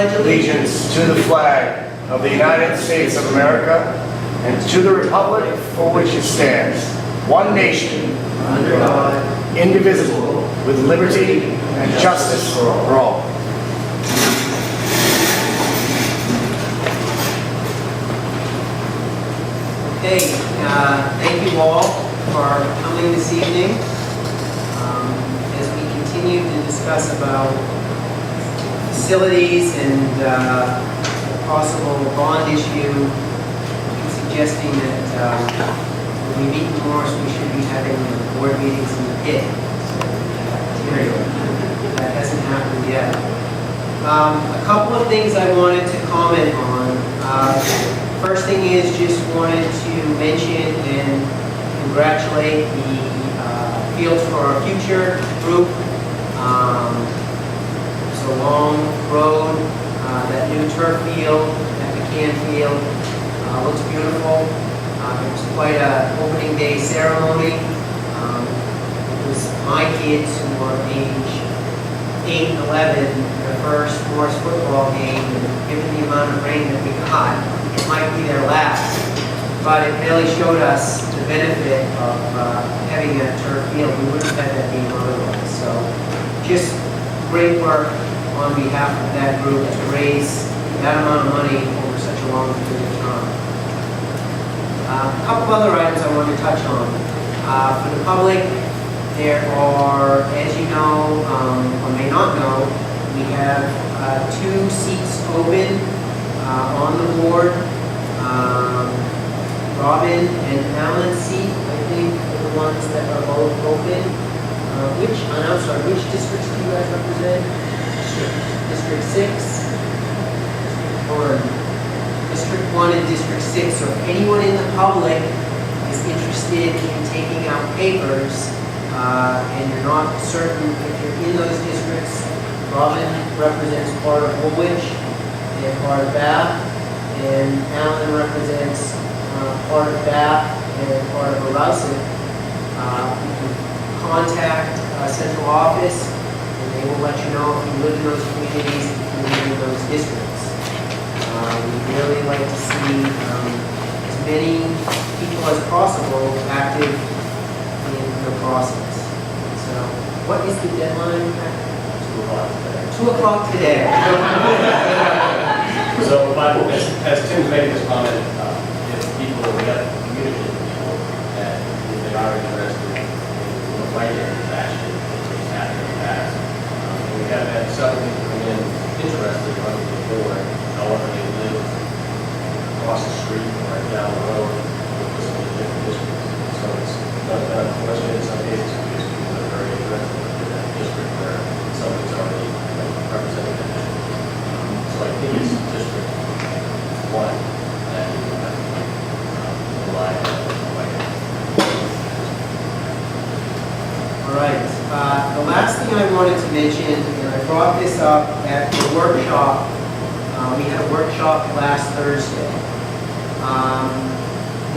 pledge allegiance to the flag of the United States of America and to the republic for which it stands, one nation, under God, indivisible, with liberty and justice for all. Okay, thank you all for coming this evening. As we continue to discuss about facilities and possible bond issue, I'm suggesting that when we meet in Morse, we should be having board meetings in the pit. That hasn't happened yet. A couple of things I wanted to comment on. First thing is just wanted to mention and congratulate the Fields for Our Future group. It's a long road. That new turf field, that McCann field, looks beautiful. It was quite an opening day ceremony. It was my kids who were age 8 and 11, their first Morse football game, and given the amount of rain that we got, it might be their last. But it really showed us the benefit of having a turf field. We wouldn't have had that game otherwise. So just great work on behalf of that group to raise that amount of money over such a long period of time. A couple other items I want to touch on. For the public, there are, as you know, or may not know, we have 2 seats open on the board. Robin and Alan's seat, I think, are the ones that are both open. I'm sorry, which districts do you guys represent? District 6? Or District 1 and District 6. So if anyone in the public is interested in taking out papers, and you're not certain if you're in those districts, Robin represents part of Woolwich and part of Bath, and Alan represents part of Bath and part of Arouset. You can contact central office, and they will let you know if you live in those communities, if you live in those districts. We'd really like to see as many people as possible active in the process. So, what is the deadline? 2 o'clock today. 2 o'clock today. So, as Tim's making this comment, if people, we have communicated with people that if they are interested in a writing fashion, it's happened in the past. We have had several people come in interested in running the board, however they live across the street or down the road with some of the different districts. So it's unfortunate in some cases because people are very interested in that district where somebody's already representing that district. So I think it's District 1 that you have to rely on. All right. The last thing I wanted to mention, and I brought this up at the workshop. We had a workshop last Thursday.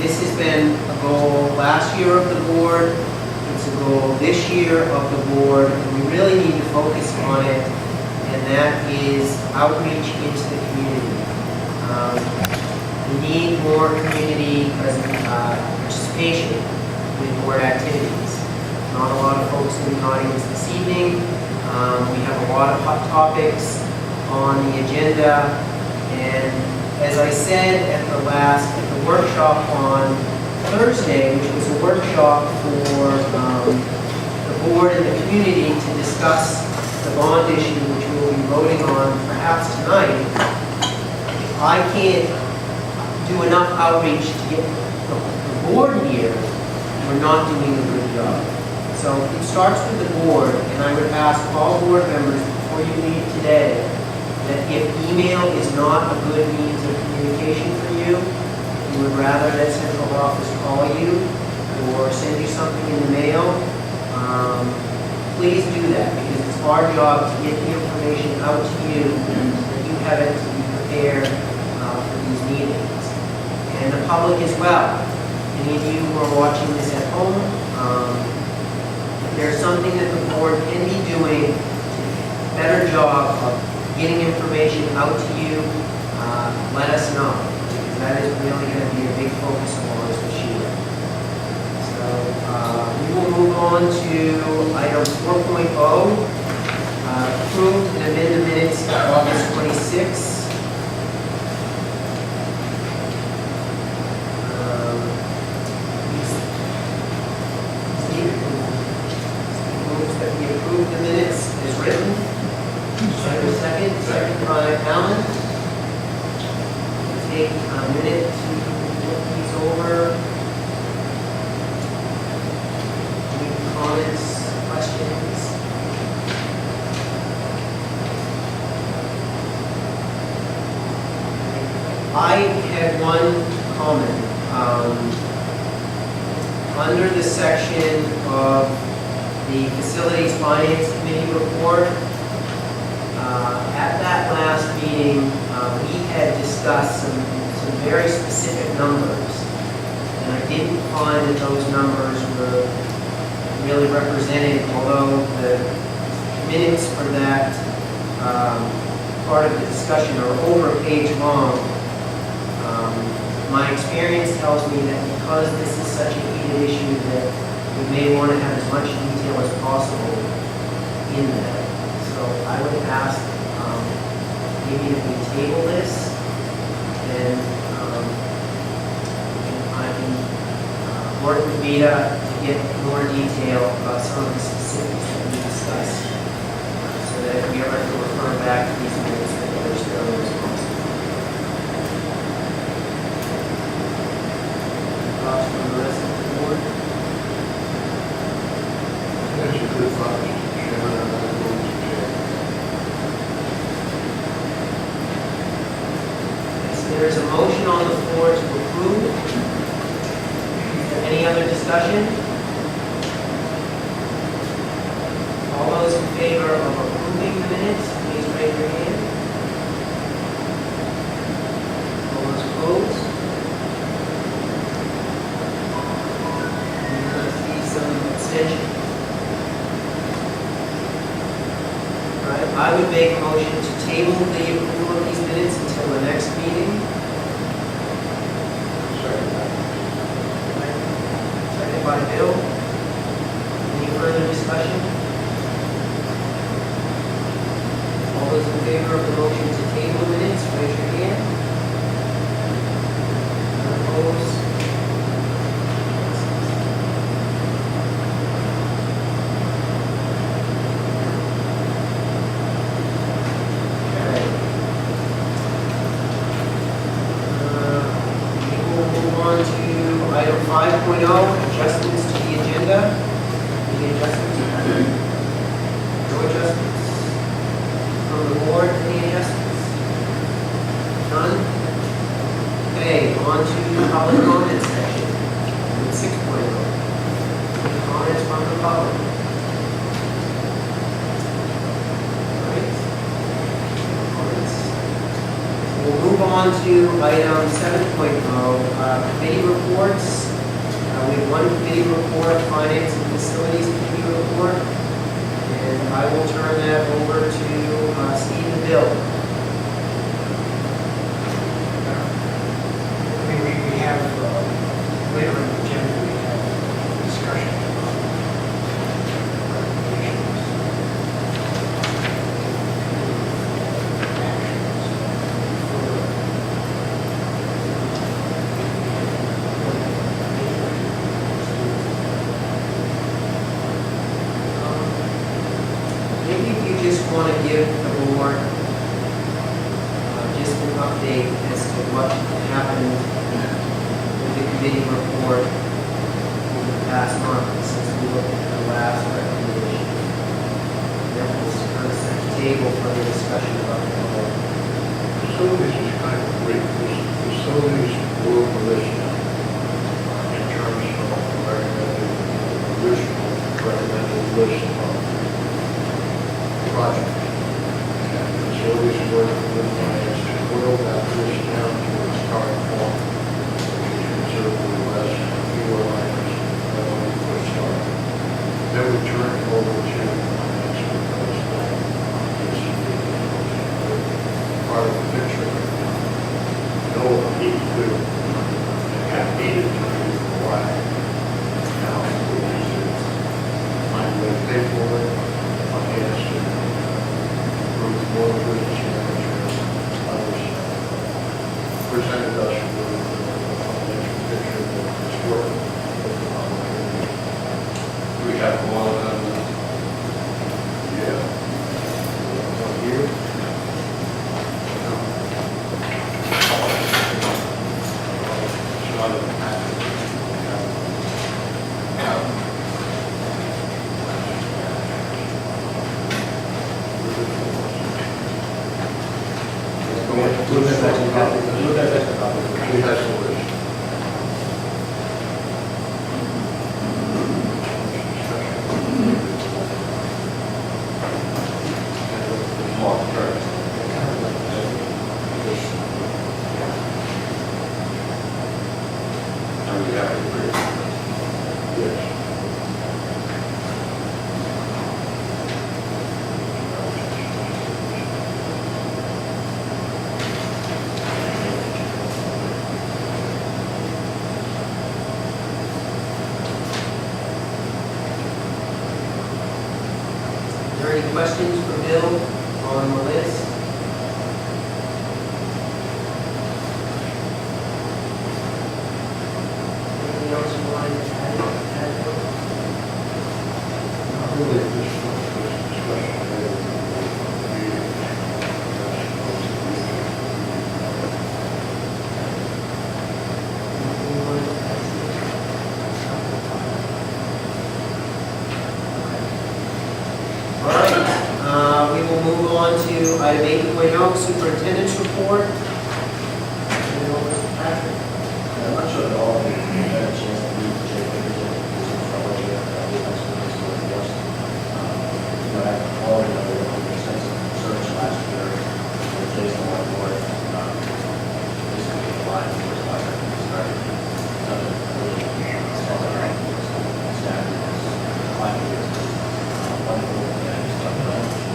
This has been a goal last year of the board. It's a goal this year of the board, and we really need to focus on it, and that is outreach into the community. We need more community participation in board activities. Not a lot of folks in the audience this evening. We have a lot of hot topics on the agenda, and as I said at the workshop on Thursday, which was a workshop for the board and the community to discuss the bond issue, which we will be voting on perhaps tonight, I can't do enough outreach to get the board here. We're not doing a good job. So it starts with the board, and I would ask all board members before you leave today that if email is not a good means of communication for you, you would rather that central office call you or send you something in the mail, please do that, because it's our job to get the information out to you so that you have it to be prepared for these meetings. And the public as well. Any of you who are watching this at home, if there's something that the board can be doing to do a better job of getting information out to you, let us know, because that is really going to be a big focus of ours this year. So we will move on to item 4.0, approve and amend the minutes of August 26th. Steve moves that we approve the minutes as written. Second by Alan. Take a minute to look these over. Any comments, questions? I had one comment. Under the section of the Facilities Finance Committee report, at that last meeting, we had discussed some very specific numbers, and I didn't find that those numbers were really represented, although the minutes for that part of the discussion are over a page long. My experience tells me that because this is such a heated issue that we may want to have as much detail as possible in that. So I would ask maybe if we table this, then I can work with Vita to get more detail about some of the specifics that we discussed, so that if we ever have to refer back to these minutes, that they're still responsible. Thoughts from the rest of the board? That's a good thought, Mr. Chairman. I'm going to move to chair. There is a motion on the floor to approve. Is there any other discussion? All those in favor of approving the minutes, please raise your hand. All those opposed? I see some abstention. All right, I would make a motion to table the approval of these minutes until the next meeting. Second by Bill. Any further discussion? All those in favor of the motion to table the minutes, raise your hand. None opposed? We will move on to item 5.0, adjustments to the agenda. Any adjustments? No adjustments? From the board, any adjustments? None? Okay, on to the public comment section. 6.0. Any comments from the public? All right. Comments? We'll move on to item 7.0, committee reports. We have one committee report, Finance and Facilities Committee report, and I will turn that over to Steve and Bill. We have, later in the agenda, we have discussion about recommendations, Maybe if you just want to give the board just an update as to what happened with the committee report over the past month since we looked at the last recommendation. That was kind of set the table for the discussion about the whole. Facilities is kind of great. Facilities will list in terms of original recommended list of projects. And facilities work with finance to whittle that list down to its current form, which is considerably less and fewer items than when we first started. Then we turn it over to finance because then it's Father, Pastor. He has the wish. Mark, correct. And we have to agree. Yes. Are there any questions for Bill on the list? Anything else you wanted to add? Not really, just discussion. Anything you wanted to add? All right, we will move on to item 8.0, superintendent's report. Turn it over to Patrick. I'm not sure that all of you have had a chance to meet Jay Peterson, who's in trouble here, the high school principal in Boston. I already know that we did extensive research last year, with Jason on board, basically in line with his project, we started, done a really solid job, staff, client, wonderful, and just done it all.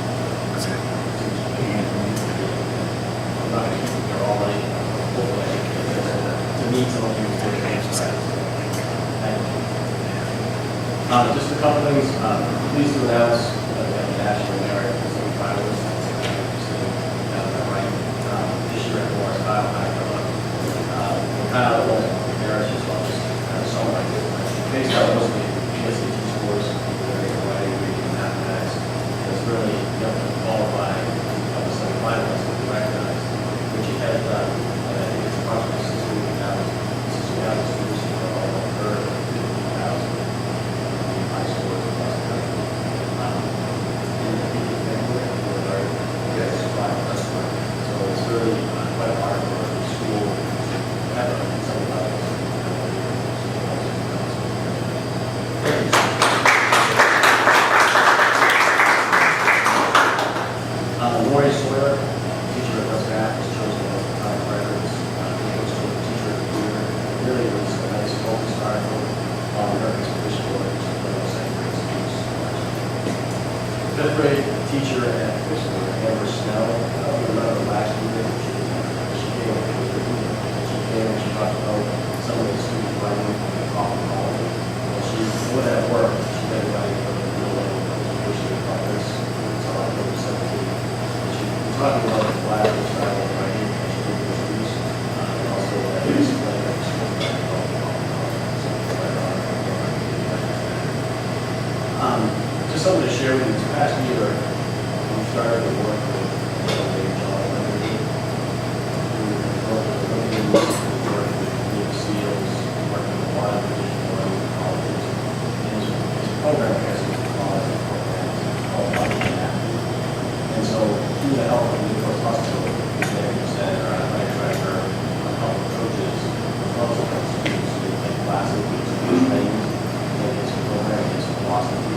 I'm not going to keep it all late, hopefully, to meet some of you. Thank you. Just a couple things, pleased to announce that we have a national merit for finalists. Right, this year at Morse, Kyle was embarrassed as well, just kind of summarize it. Based on mostly GSAT scores, very away, reading, mathematics, it's really, you have to qualify of the semifinalists to be recognized, which he has done, and I think it's approximately 60,000 students who are all third, 50,000 high scores across the country. And I think it's been great, we're very, yes, that's right. So it's really quite a hard for the school to have some levels. Lori Sawyer, teacher at West Bath, was chosen as the top records. He was the teacher of the year. Really was a nice focused article on American English for second grade students. Fifth grade teacher at Amber Snell. We remember last year, she came and she talked about some of the students writing off the hall. And she, with that work, she made writing for the real level of education about this. So October 17th. Talking about the collaborative style of writing, and she did the reviews, and also that display of the school just something to share with you. This past year, we started to work with John Leonard. We working with SEALs, working with a lot of additional colleges. And his program has a lot of programs called Life and Athlete. And so, through the help of the New York Hospital, the executive center, our athletic director, a couple of coaches, as well as a couple of students who take classes, who train, and it's a program, it's a philosophy.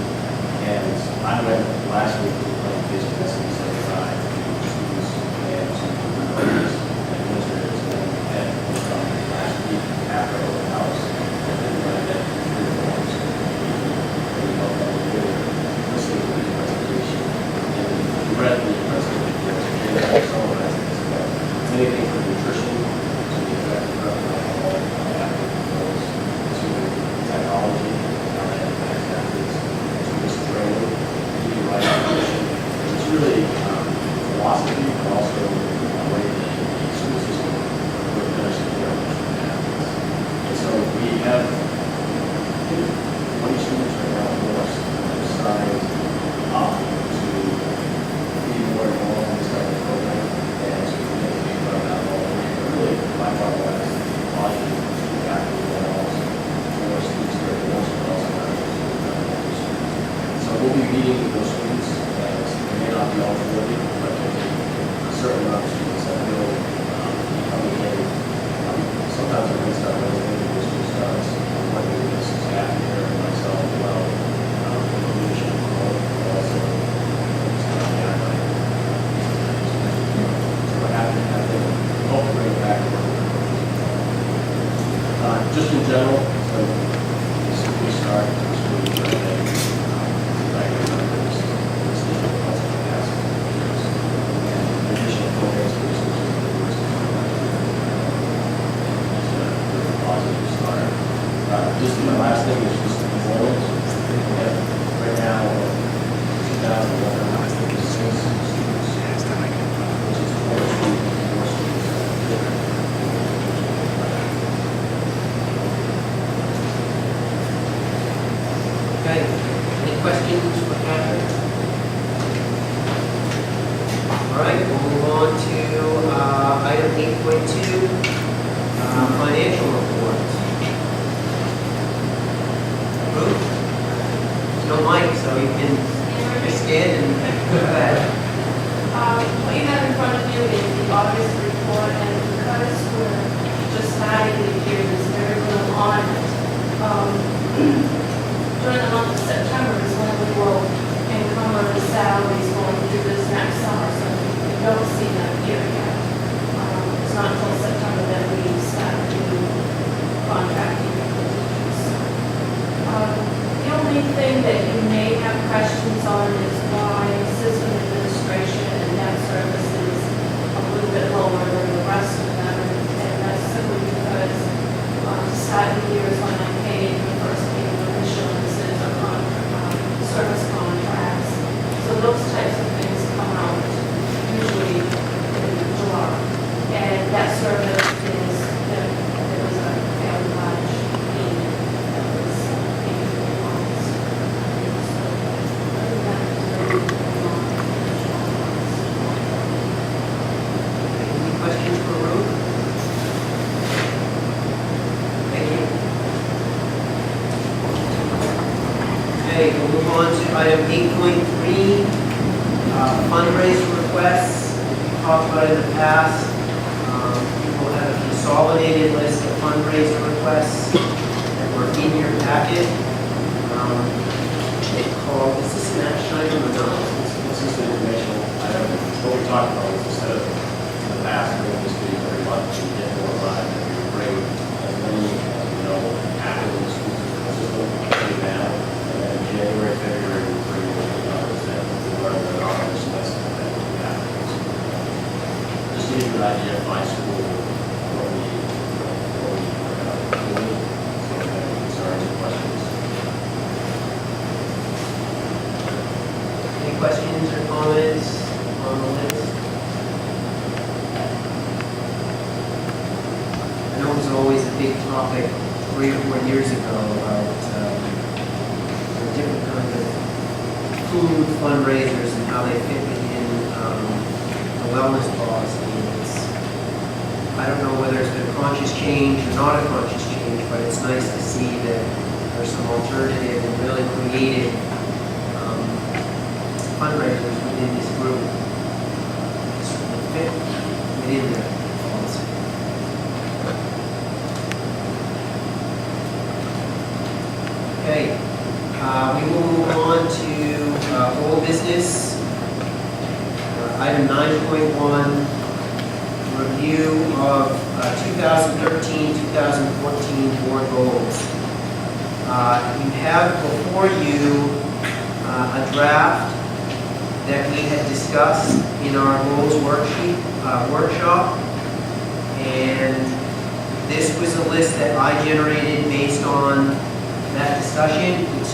And I went last week to play basic SB 75 to students and to coaches and administrators, and last week after open house, and then I met 3 or 4 listening to the presentation. Read the presentation, and summarized this about anything from nutrition to the effect of alcohol, to technology, athletes, to this training, to the right nutrition. It's really philosophy, but also a way that the school system would finish the athletes. And so Just in general, so we start the school year, like, this is the past years. And additional programs for the schools that we're it's a positive start. Just my last thing is just enrollment. Right now, 2,156 students, which is 4 students. Okay, any questions for Patrick? All right, we'll move on to item 8.2, financial report. Ruth? There's no mic, so you can just stand and go ahead. What you have in front of you is the August report, and because we're just starting the year, there's very little on it. During the month of September is when we will encumber the salaries going through this next summer, so we don't see them here yet. It's not until September that we start doing contracting with the teachers. The only thing that you may have questions on is why system administration and debt service is a little bit lower than the rest of them. And that's simply because to start the year is when I paid the first payment of insurances or service contracts. So those types of things come out usually in July. And debt service is, there was a fairly large payment that was paid in August. So other than that, there's really going on in Any questions for Ruth? Thank you. Okay, we'll move on to item 8.3, fundraiser requests. We talked about in the past. People have a consolidated list of fundraiser requests that were in your packet. They call, is this an action item or not? This is the informational item. What we talked about is instead of in the past, we would just do every month, we get more live, and we bring as many, after the school system, now, and then January, February, we bring that we learn that on this list, and then we have to. Just to give you an idea of my school, what we doing, so if any concerns or questions. Any questions or comments on the list? I know it was always a big topic 3 or 4 years ago about the different kinds of food fundraisers and how they fit within the wellness policy. I don't know whether it's been a conscious change or not a conscious change, but it's nice to see that there's some alternative and really creative fundraisers within this group. Fit within the policy. Okay, we will move on to old business. Item 9.1, review of 2013-2014 board goals. You have before you a draft that we had discussed in our goals worksheet, workshop, and this was a list that I generated based on that discussion. It was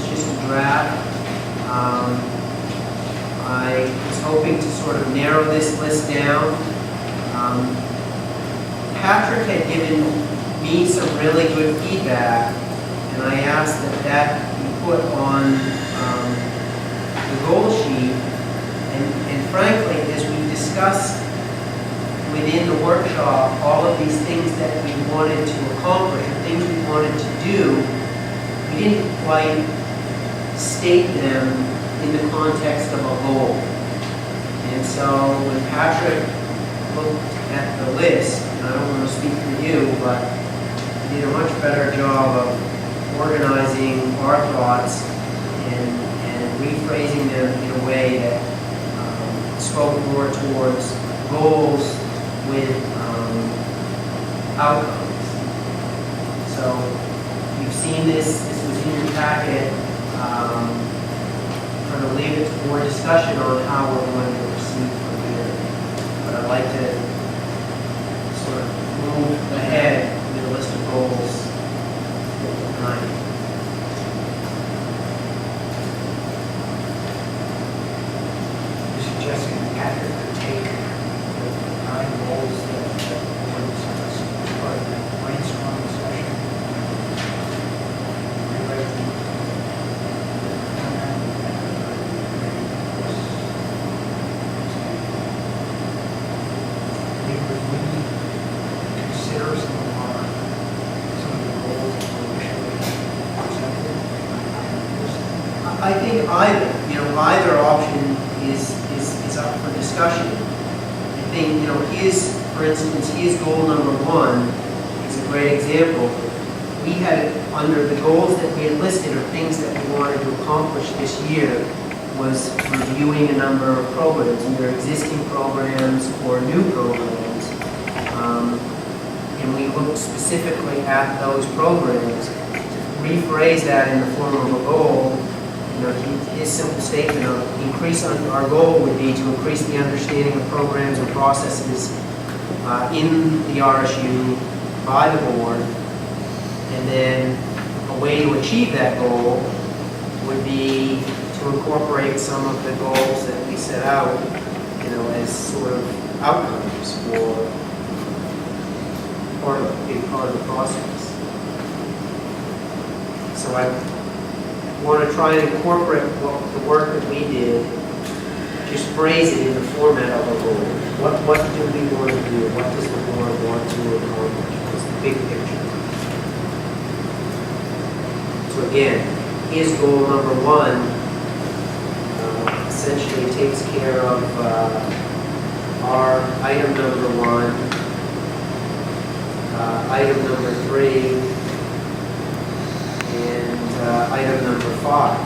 just a draft. I was hoping to sort of narrow this list down. Patrick had given me some really good feedback, and I asked that be put on the goal sheet. And frankly, as we discussed within the workshop, all of these things that we wanted to accomplish, the things we wanted to do, we didn't quite state them in the context of a goal. And so when Patrick looked at the list, and I don't want to speak for you, but he did a much better job of organizing our thoughts and rephrasing them in a way that spoke more towards goals with outcomes. So you've seen this was in your packet. I'm going to leave it for discussion on how we're going to proceed from here. But I'd like to sort of move ahead with a list of goals tonight. You're suggesting that Patrick could take the 9 goals that were discussed as part of that brainstorming session. Rewrite them. Would we consider some of the goals that were initially presented? I think either option is up for discussion. I think, for instance, his goal number 1 is a great example. We had, under the goals that we had listed, or things that we wanted to accomplish this year, was reviewing a number of programs, either existing programs or new programs. And we looked specifically at those programs. To rephrase that in the form of a goal, his simple statement of our goal would be to increase the understanding of programs and processes in the RSU by the board. And then a way to achieve that goal would be to incorporate some of the goals that we set out, as sort of outcomes or being part of the process. So I want to try and incorporate the work that we did, just phrase it in the format of a goal. What do we want to do? What does the board want to accomplish? What's the big picture? So again, his goal number 1 essentially takes care of our item number 1, item number 3, and item number 5.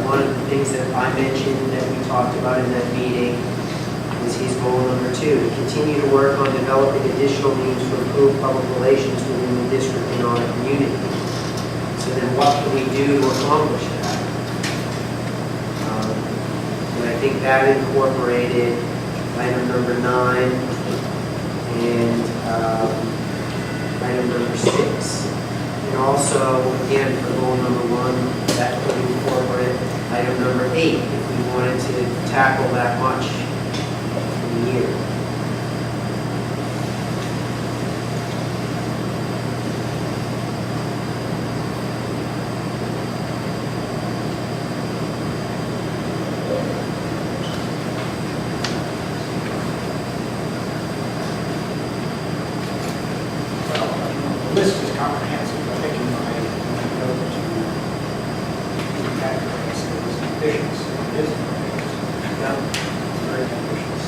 One of the things that I mentioned that we talked about in that meeting was his goal number 2, to continue to work on developing additional means to improve public relations within the district and our community. So then what can we do to accomplish that? And I think that incorporated item number 9 and item number 6. And also, again, for goal number 1, that could incorporate item number 8 if we wanted to tackle that much in a year. The list is comprehensive. I think in my note to Patrick, it was ambitious. It is ambitious. It's very ambitious.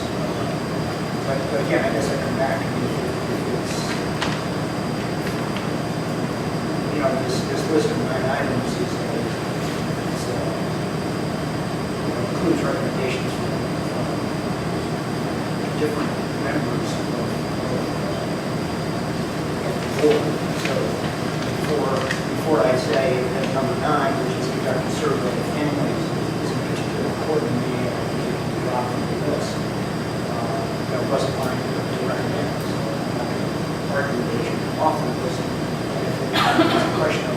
But again, I guess I come back to this list of 9 items includes recommendations from different members of the board. So before I say that number 9, which is conduct a survey of families, is in particular important to me, and I think it can drop from the list. That wasn't mine to recommend, so I'm not going to argue that it should be off the list. But if it's a question of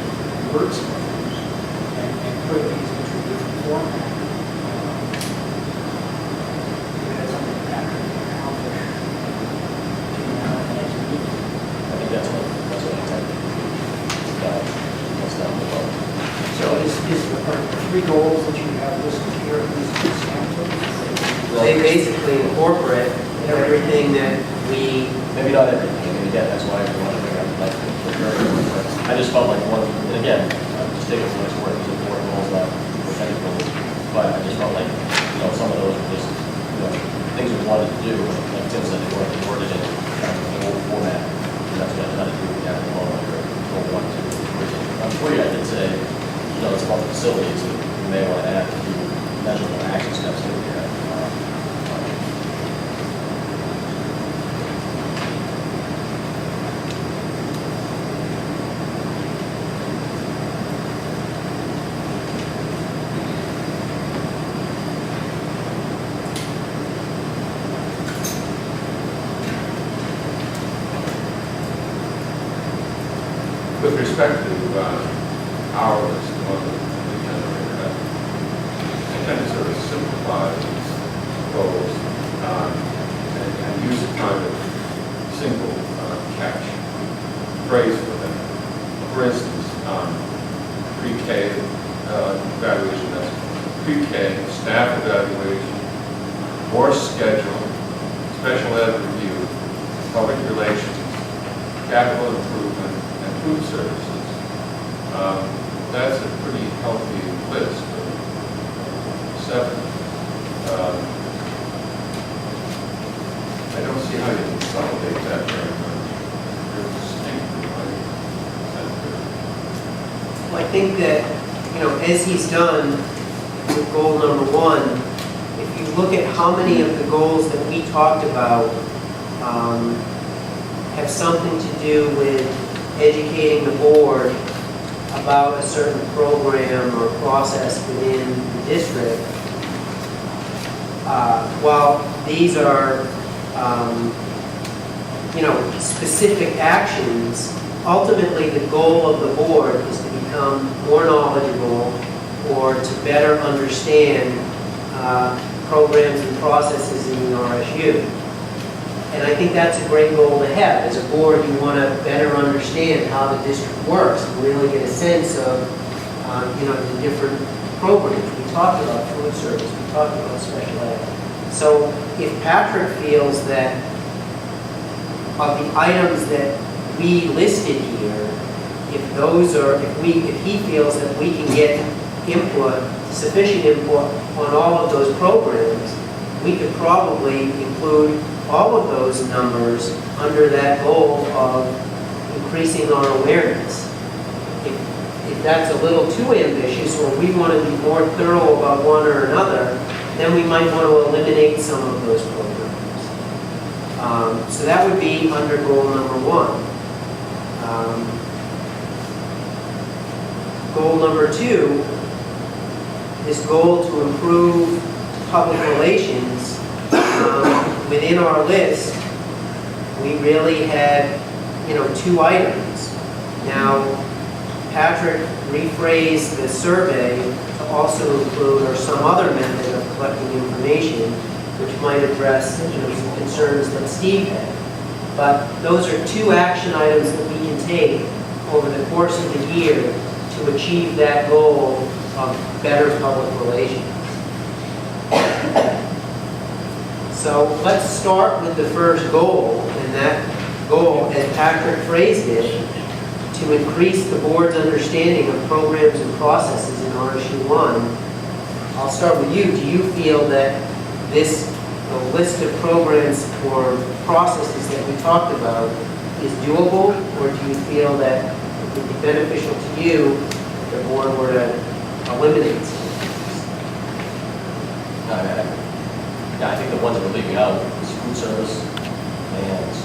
words and put these into a different format, that's something that Patrick can accomplish between now and the next meeting. I think that's what I intended. That's not the problem. So are the 3 goals that you have listed here, these examples? They basically incorporate everything that we, Maybe not everything, and again, that's why I want to bring up, like, the very, I just felt like one, and again, I'm just taking some nice work, it's important goals, not percentage goals, but I just felt like, some of those were just, things we wanted to do, like Tim said, they weren't worded in the old format, and that's what I tried to do, we have the moment, or goal 1, 2, 3. On 3, I did say, it's about the facilities, and we may want to add a few measurable action steps in here. With respect to hours, the one that we generated, I tend to sort of simplify these goals and use a kind of single catch phrase for them. For instance, pre-K evaluation, that's pre-K, staff evaluation, Morse schedule, special ed review, public relations, capital improvement, and food services. That's a pretty healthy list of 7. I don't see how you consolidate that very much. You're distinctly right. Well, I think that, as he's done with goal number 1, if you look at how many of the goals that we talked about have something to do with educating the board about a certain program or process within the district, while these are, specific actions, ultimately the goal of the board is to become more knowledgeable or to better understand programs and processes in the RSU. And I think that's a great goal to have. As a board, you want to better understand how the district works and really get a sense of, the different programs. We talked about food service, we talked about special ed. So if Patrick feels that of the items that we listed here, if he feels that we can get sufficient input on all of those programs, we could probably include all of those numbers under that goal of increasing our awareness. If that's a little too ambitious, or we want to be more thorough about one or another, then we might want to eliminate some of those programs. So that would be under goal number 1. Goal number 2, this goal to improve public relations. Within our list, we really had, 2 items. Now, Patrick rephrased the survey to also include, or some other method of collecting information, which might address, some concerns that Steve had. But those are 2 action items that we can take over the course of the year to achieve that goal of better public relations. So let's start with the first goal, and that goal, as Patrick phrased it, to increase the board's understanding of programs and processes in RSU1. I'll start with you. Do you feel that this list of programs or processes that we talked about is doable, or do you feel that it would be beneficial to you if the board were to eliminate some of these? I think the ones that we're leaving out is food service and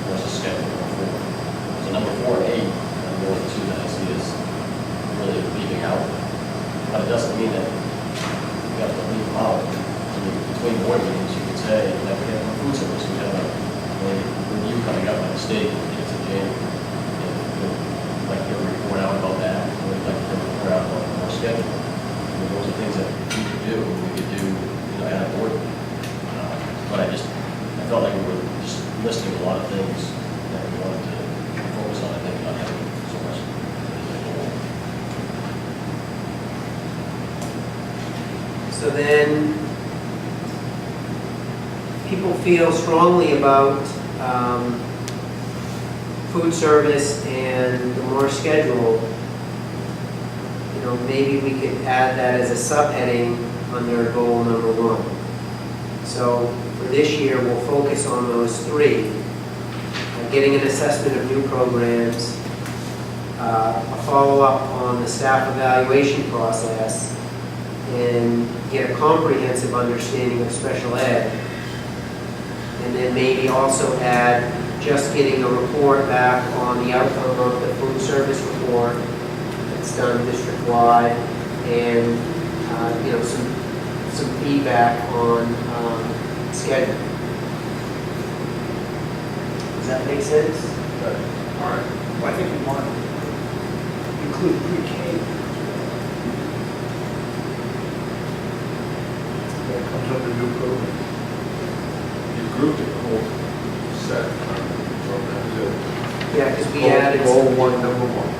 there's a schedule number 4. So number 4 and 8 are the only 2 that I see as really leaving out. But it doesn't mean that we have to leave them out. I mean, between board meetings, you could say, we have food service, we have a review coming up by the state, it's in January. Like to report out about that, or we'd like to report out about our schedule. I mean, those are things that we could do, at a board. But I felt like we were just listing a lot of things that we wanted to focus on. I think not having so much. So then, people feel strongly about food service and the Morse schedule. Maybe we could add that as a subheading under goal number 1. So for this year, we'll focus on those 3. Getting an assessment of new programs, a follow-up on the staff evaluation process, and get a comprehensive understanding of special ed. And then maybe also add just getting a report back on the outcome of the food service report that's done district-wide, and some feedback on schedule. Does that make sense? All right. Well, I think we want to include pre-K. That comes up in new program. You grouped it the whole set. Yeah, because we added Goal some one, number one.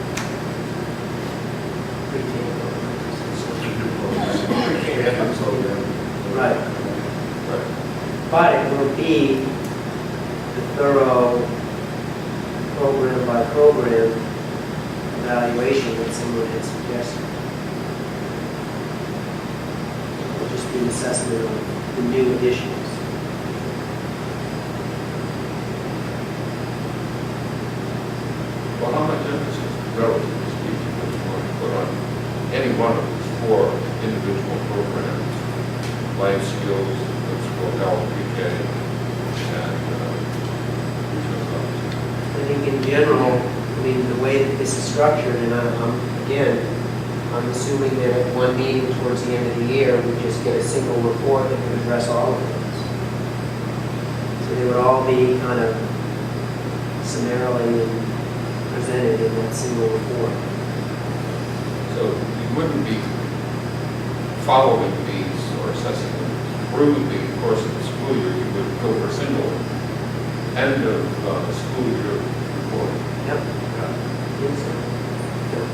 pre-K So it's a new program. Pre-K. And the program. Right. Right. But it will be the thorough program by program evaluation that someone had suggested. It'll just be an assessment of the new additions. Well, how much emphasis, relatively speaking, would you want to put on any one of these four individual programs? Life skills, physical health, PK, and I think in general, I mean, the way that this is structured, and again, I'm assuming that at one meeting towards the end of the year, we just get a single report that would address all of those. So they would all be kind of summarily presented in that single report. so you wouldn't be following these or assessing them through the course of the school year. You would go for a single end of the school year report. Yep. Yes, sir. Yep.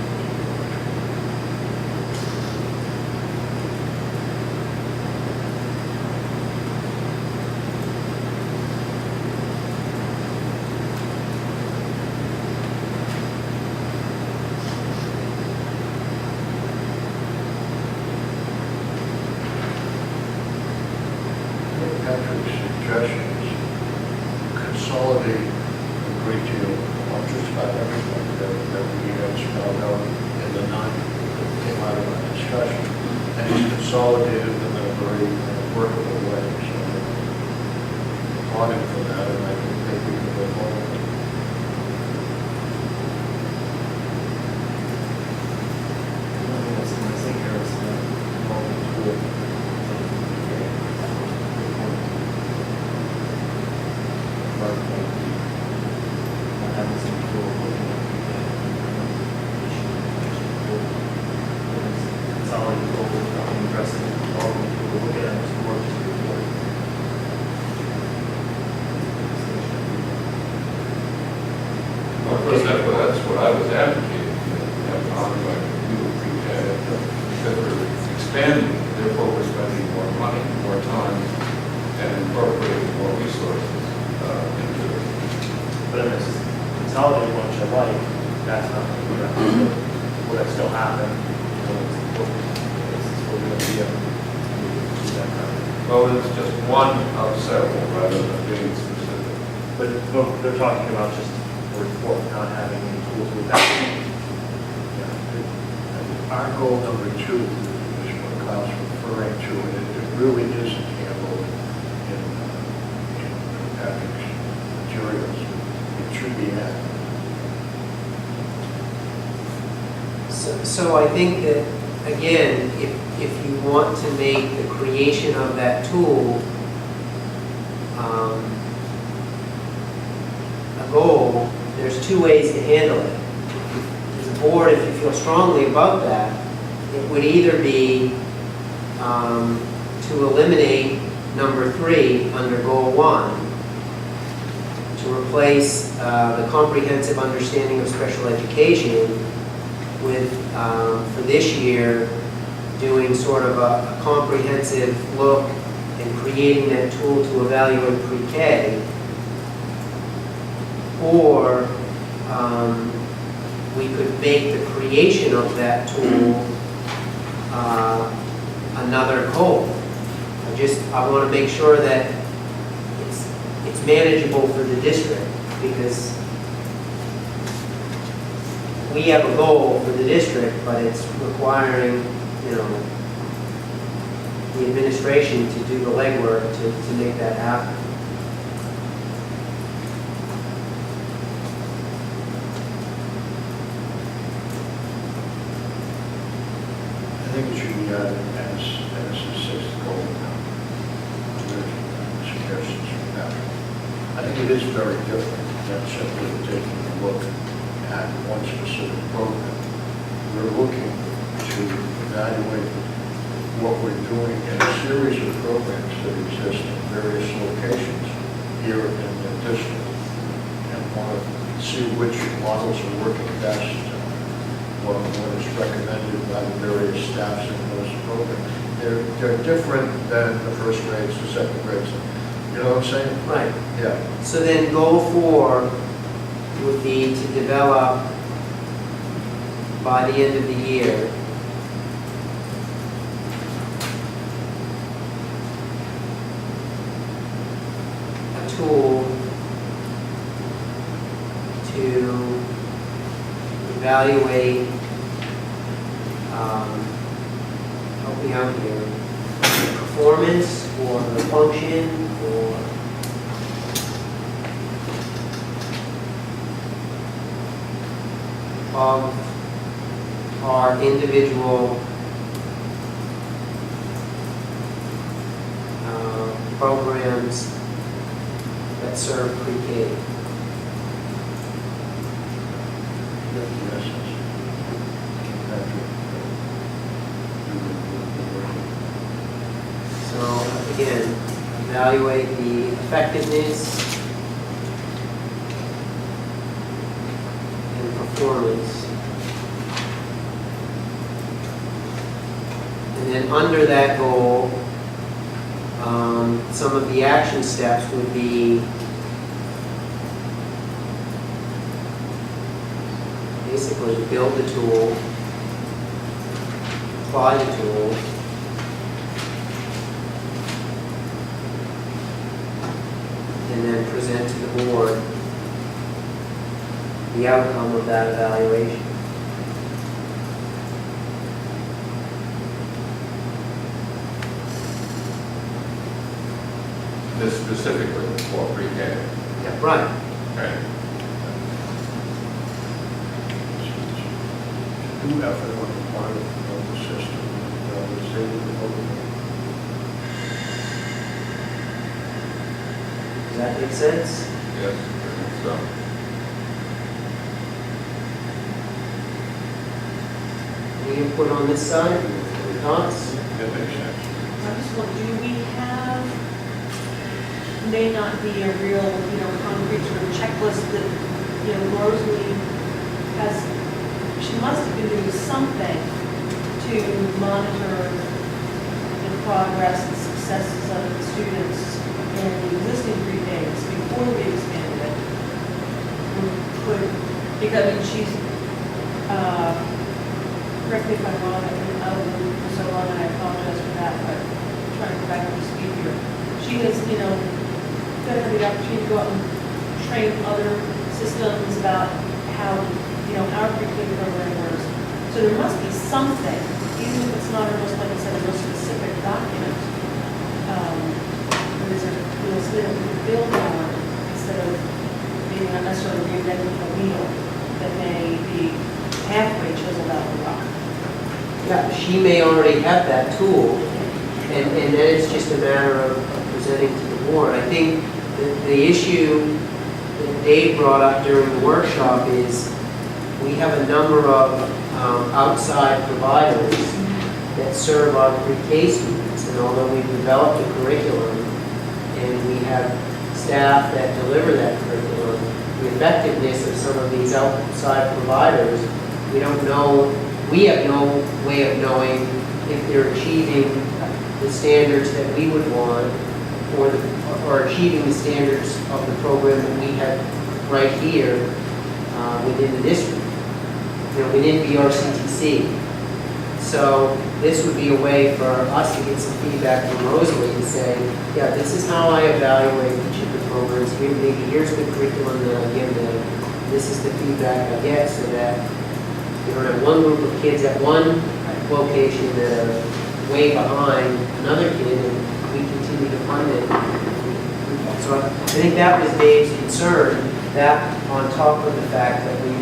Patrick's suggestions consolidate a great deal on just about everything that we had spelled out in the 9 that came out of our discussion. And he's consolidated them in a very workable way. So I'm applauding for that, and I think we can go forward. Well, of course, that's what I was advocating, have an ongoing review of pre-K, because we're expanding, therefore we're spending more money, more time, and incorporating more resources into it. But in this consolidated one, which I like, that's not going to be that. Will that still happen? Will it be that kind of? Well, it's just one of several, rather than being specific. But they're talking about just a report, not having any tools with that. Our goal number 2 is what Kyle's referring to, and it really isn't handled in Patrick's materials. It should be added. So I think that, again, if you want to make the creation of that tool a goal, there's 2 ways to handle it. As a board, if you feel strongly about that, it would either be to eliminate number 3 under goal 1, to replace the comprehensive understanding of special education with, for this year, doing sort of a comprehensive look and creating that tool to evaluate pre-K. Or we could make the creation of that tool another goal. I want to make sure that it's manageable for the district, because we have a goal for the district, but it's requiring, the administration to do the legwork to make that happen. I think it should be added as the 6th goal now. Suggestions from Patrick. I think it is very different than simply taking a look at one specific program. We're looking to evaluate what we're doing in a series of programs that exist in various locations here in the district, and want to see which models are working best, what is recommended by the various staffs in those programs. They're different than the first grades, the second grades. You know what I'm saying? Right. Yeah. So then goal 4 would be to develop by the end of the year a tool to evaluate, help me out here, performance or the function or of our individual programs that serve pre-K. So again, evaluate the effectiveness and performance. And then under that goal, some of the action steps would be basically build the tool, apply the tool, and then present to the board the outcome of that evaluation. This specifically for pre-K. Yeah, right. Right. New effort on the part of the system, the state of the program. Does that make sense? Yes, I think so. Any input on this side? Thoughts? That makes sense. I just want, do we have, may not be a real, concrete sort of checklist that, Rosalie has, she must have been doing something to monitor the progress and successes of the students in the existing 3 days before we expanded it. Because, she's, correct me if I'm wrong, I've been out of the loop for so long, and I apologize for that, but I'm trying to go back to the speed here. She has, got the opportunity to go out and train other systems about how, our pre-K program works. So there must be something, even if it's not just, like I said, a real specific document. There's a little bit of build on instead of maybe not necessarily reinventing the wheel that may be halfway chiseled out the rock. Yeah, she may already have that tool, and then it's just a matter of presenting to the board. I think the issue that Dave brought up during the workshop is we have a number of outside providers that serve our pre-K students, and although we've developed a curriculum and we have staff that deliver that curriculum, the effectiveness of some of these outside providers, we don't know, we have no way of knowing if they're achieving the standards that we would want or achieving the standards of the program that we have right here within the district, within BRCTC. So this would be a way for us to get some feedback from Rosalie to say, yeah, this is how I evaluate each of the programs. Here's the curriculum that I give them. This is the feedback I get, so that you don't have one group of kids at one location that are way behind another kid, and we continue to fund it. So I think that was Dave's concern, that on top of the fact that we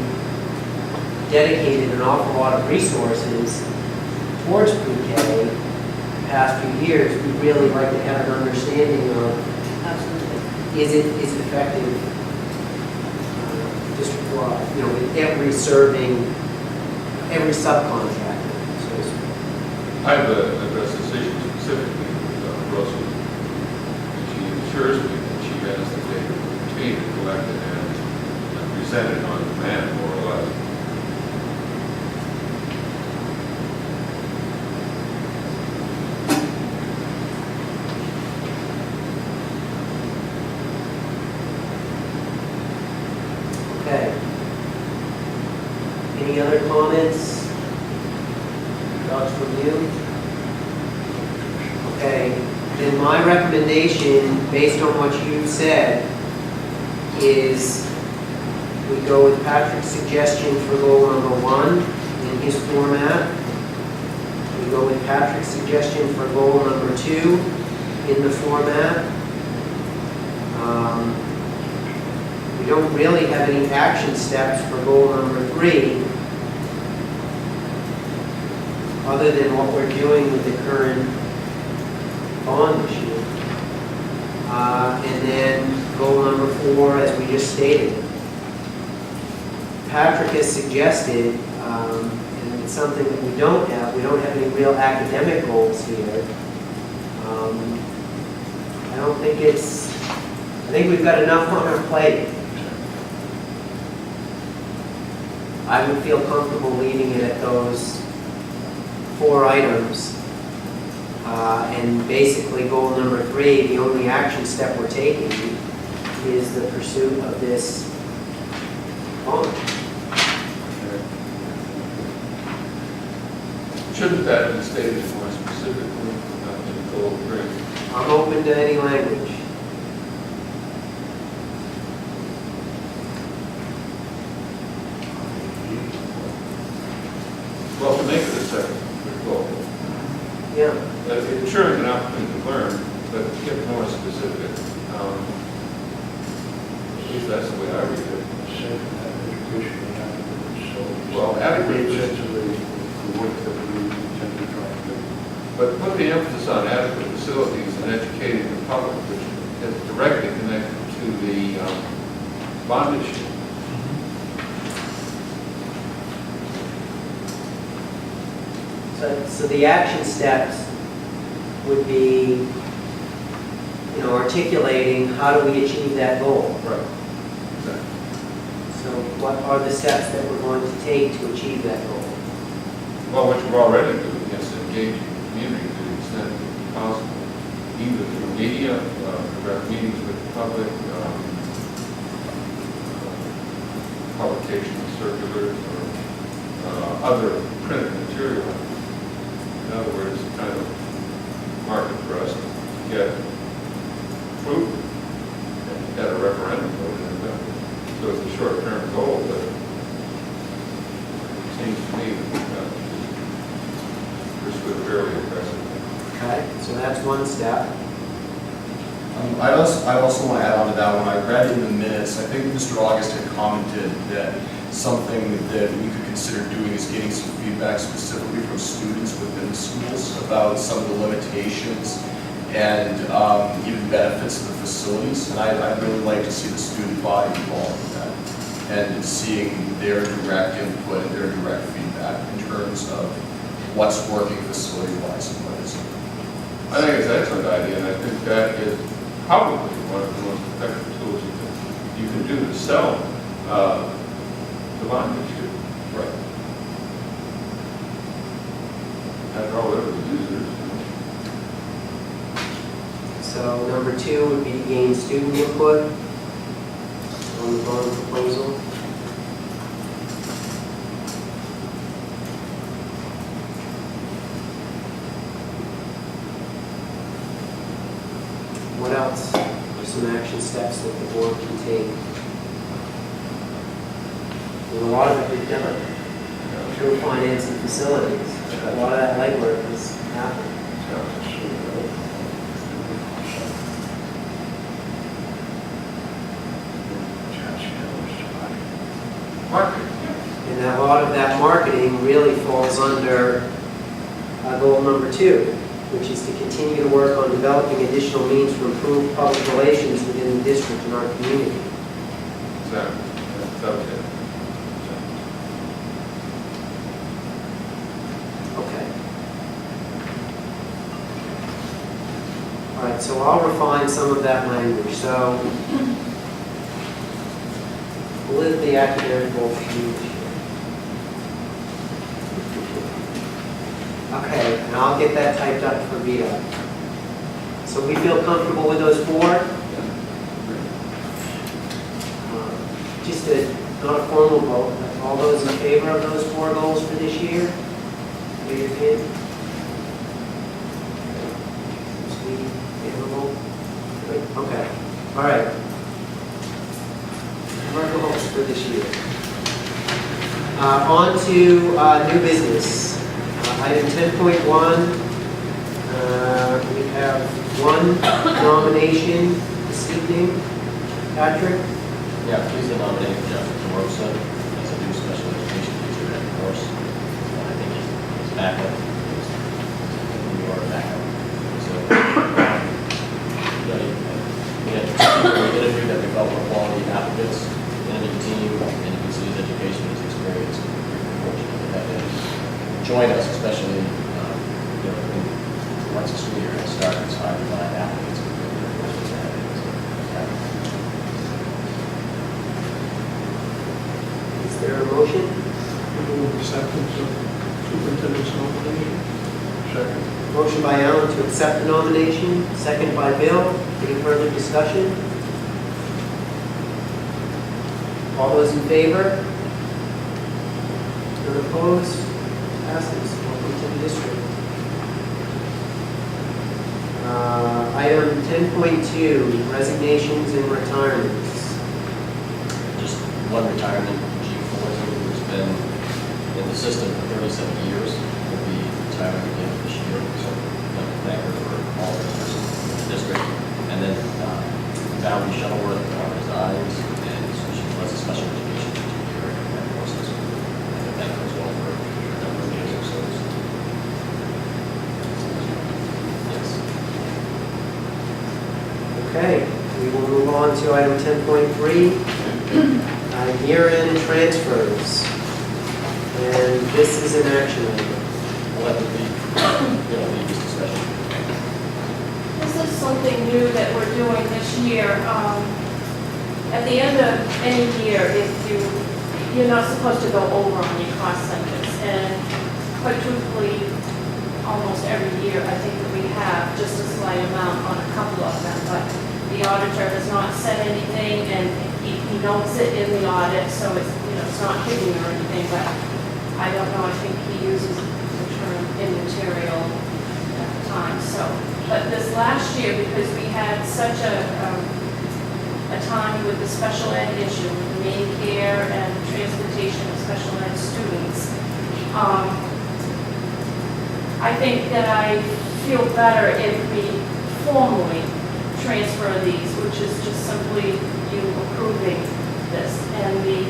dedicated an awful lot of resources towards pre-K the past few years, we'd really like to have an understanding of, Absolutely. is it effective fly, you know, with every subcontractor, so to speak. I've addressed this issue specifically with Russell. And she assures me that she has the data obtained, collected, and presented on demand, more or less. Okay. Any other comments? Thoughts from you? Okay, then my recommendation, based on what you've said, is we go with Patrick's suggestion for goal number 1 in his format. We go with Patrick's suggestion for goal number 2 in the format. We don't really have any action steps for goal number 3, other than what we're doing with the current bond issue. And then goal number 4, as we just stated. Patrick has suggested, and it's something that we don't have any real academic goals here. I think we've got enough on our plate. I would feel comfortable leaving it at those 4 items. And basically goal number 3, the only action step we're taking is the pursuit of this bond. Shouldn't that be stated more specifically in goal 3? I'm open to any language. Well, to make it a second goal. Yeah. Ensuring an applicant can learn, but to get more specific. At least that's the way I read it. Well, adequate. Essentially, the work that we intend to try to do. But put the emphasis on adequate facilities and educating the public, which is directly connected to the bond issue. So the action steps would be, articulating how do we achieve that goal. Right. Exactly. So what are the steps that we're going to take to achieve that goal? Well, what you're already doing is engaging the community to the extent possible, either through media, direct meetings with the public, publication of circulars, or other printed material. In other words, kind of market for us to get proof at a referendum vote in November. So it's a short-term goal, but it seems to me that we're fairly aggressive. Okay, so that's one step. I also want to add on to that one. I read in the minutes, I think Mr. August had commented that something that we could consider doing is getting some feedback specifically from students within the schools about some of the limitations and even benefits of the facilities. And I'd really like to see the student body involved in that and seeing their direct input and their direct feedback in terms of what's working facility-wise and what isn't. I think it's an excellent idea, and I think that is probably one of the most effective tools you can do to sell the bond issue. Right. After all, they're the users. So number 2 would be to gain student input on the bond proposal. What else are some action steps that the board can take? And a lot of it we've done through finance and facilities. A lot of that legwork has happened. Marketing. And a lot of that marketing really falls under goal number 2, which is to continue to work on developing additional means to improve public relations within the district and our community. Exactly. That's okay. So I'll refine some of that language. So with the academic goal sheet. Okay, and I'll get that typed up for Vito. So we feel comfortable with those four? Just not a formal vote, but all those in favor of those four goals for this year? Raise your hand. Sweet, favorable. Good, okay. All right. Commercial goals for this year. On to new business. Item 10.1, we have one nomination this evening. Patrick? Yeah, please nominate Jeff Morse as a new special education teacher at Morse. I think he's backup. You are backup. So, we had two people we interviewed that we felt were quality applicants, interviewed team, and you can see his education, his experience. We're fortunate to have him join us, especially once the school year has started. It's hard to find applicants. We're very fortunate to have him. Is there a motion? Acceptance of superintendent's nomination. Second. Motion by Alan to accept the nomination, second by Bill. Any further discussion? All those in favor? None opposed? Passes. Welcome to the district. Item 10.2, resignations and retirements. Just one retirement, G4, who's been in the system for 37 years, will be retiring again this year. So I'd like to thank her for all her service in the district. And then Valerie Shuttleworth resigns, and so she was a special education teacher here at Morse. I'd like to thank her as well for a number of years of service. Yes. Okay, we will move on to item 10.3, year-end transfers. And this is an action item. I'll let her lead this discussion. This is something new that we're doing this year. At the end of any year, you're not supposed to go over on your cost centers. And quite truthfully, almost every year, I think that we have just a slight amount on a couple of them. But the auditor has not said anything, and he notes it in the audit, so it's not hidden or anything. But I don't know, I think he uses the term immaterial at the time. So, but this last year, because we had such a time with the special ed issue, with the main care and transportation of special ed students, I think that I feel better if we formally transfer these, which is just simply you approving this. And you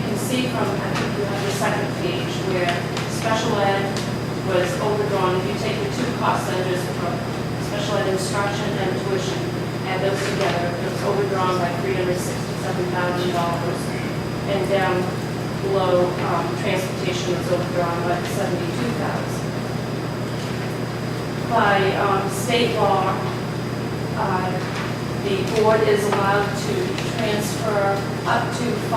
can see from, I think you have the second page, where special ed was overdrawn. If you take the two cost centers from special ed instruction and tuition, add those together, it was overdrawn by $367,000. And down below, transportation was overdrawn by $72,000. By state law, the board is allowed to transfer up to 5%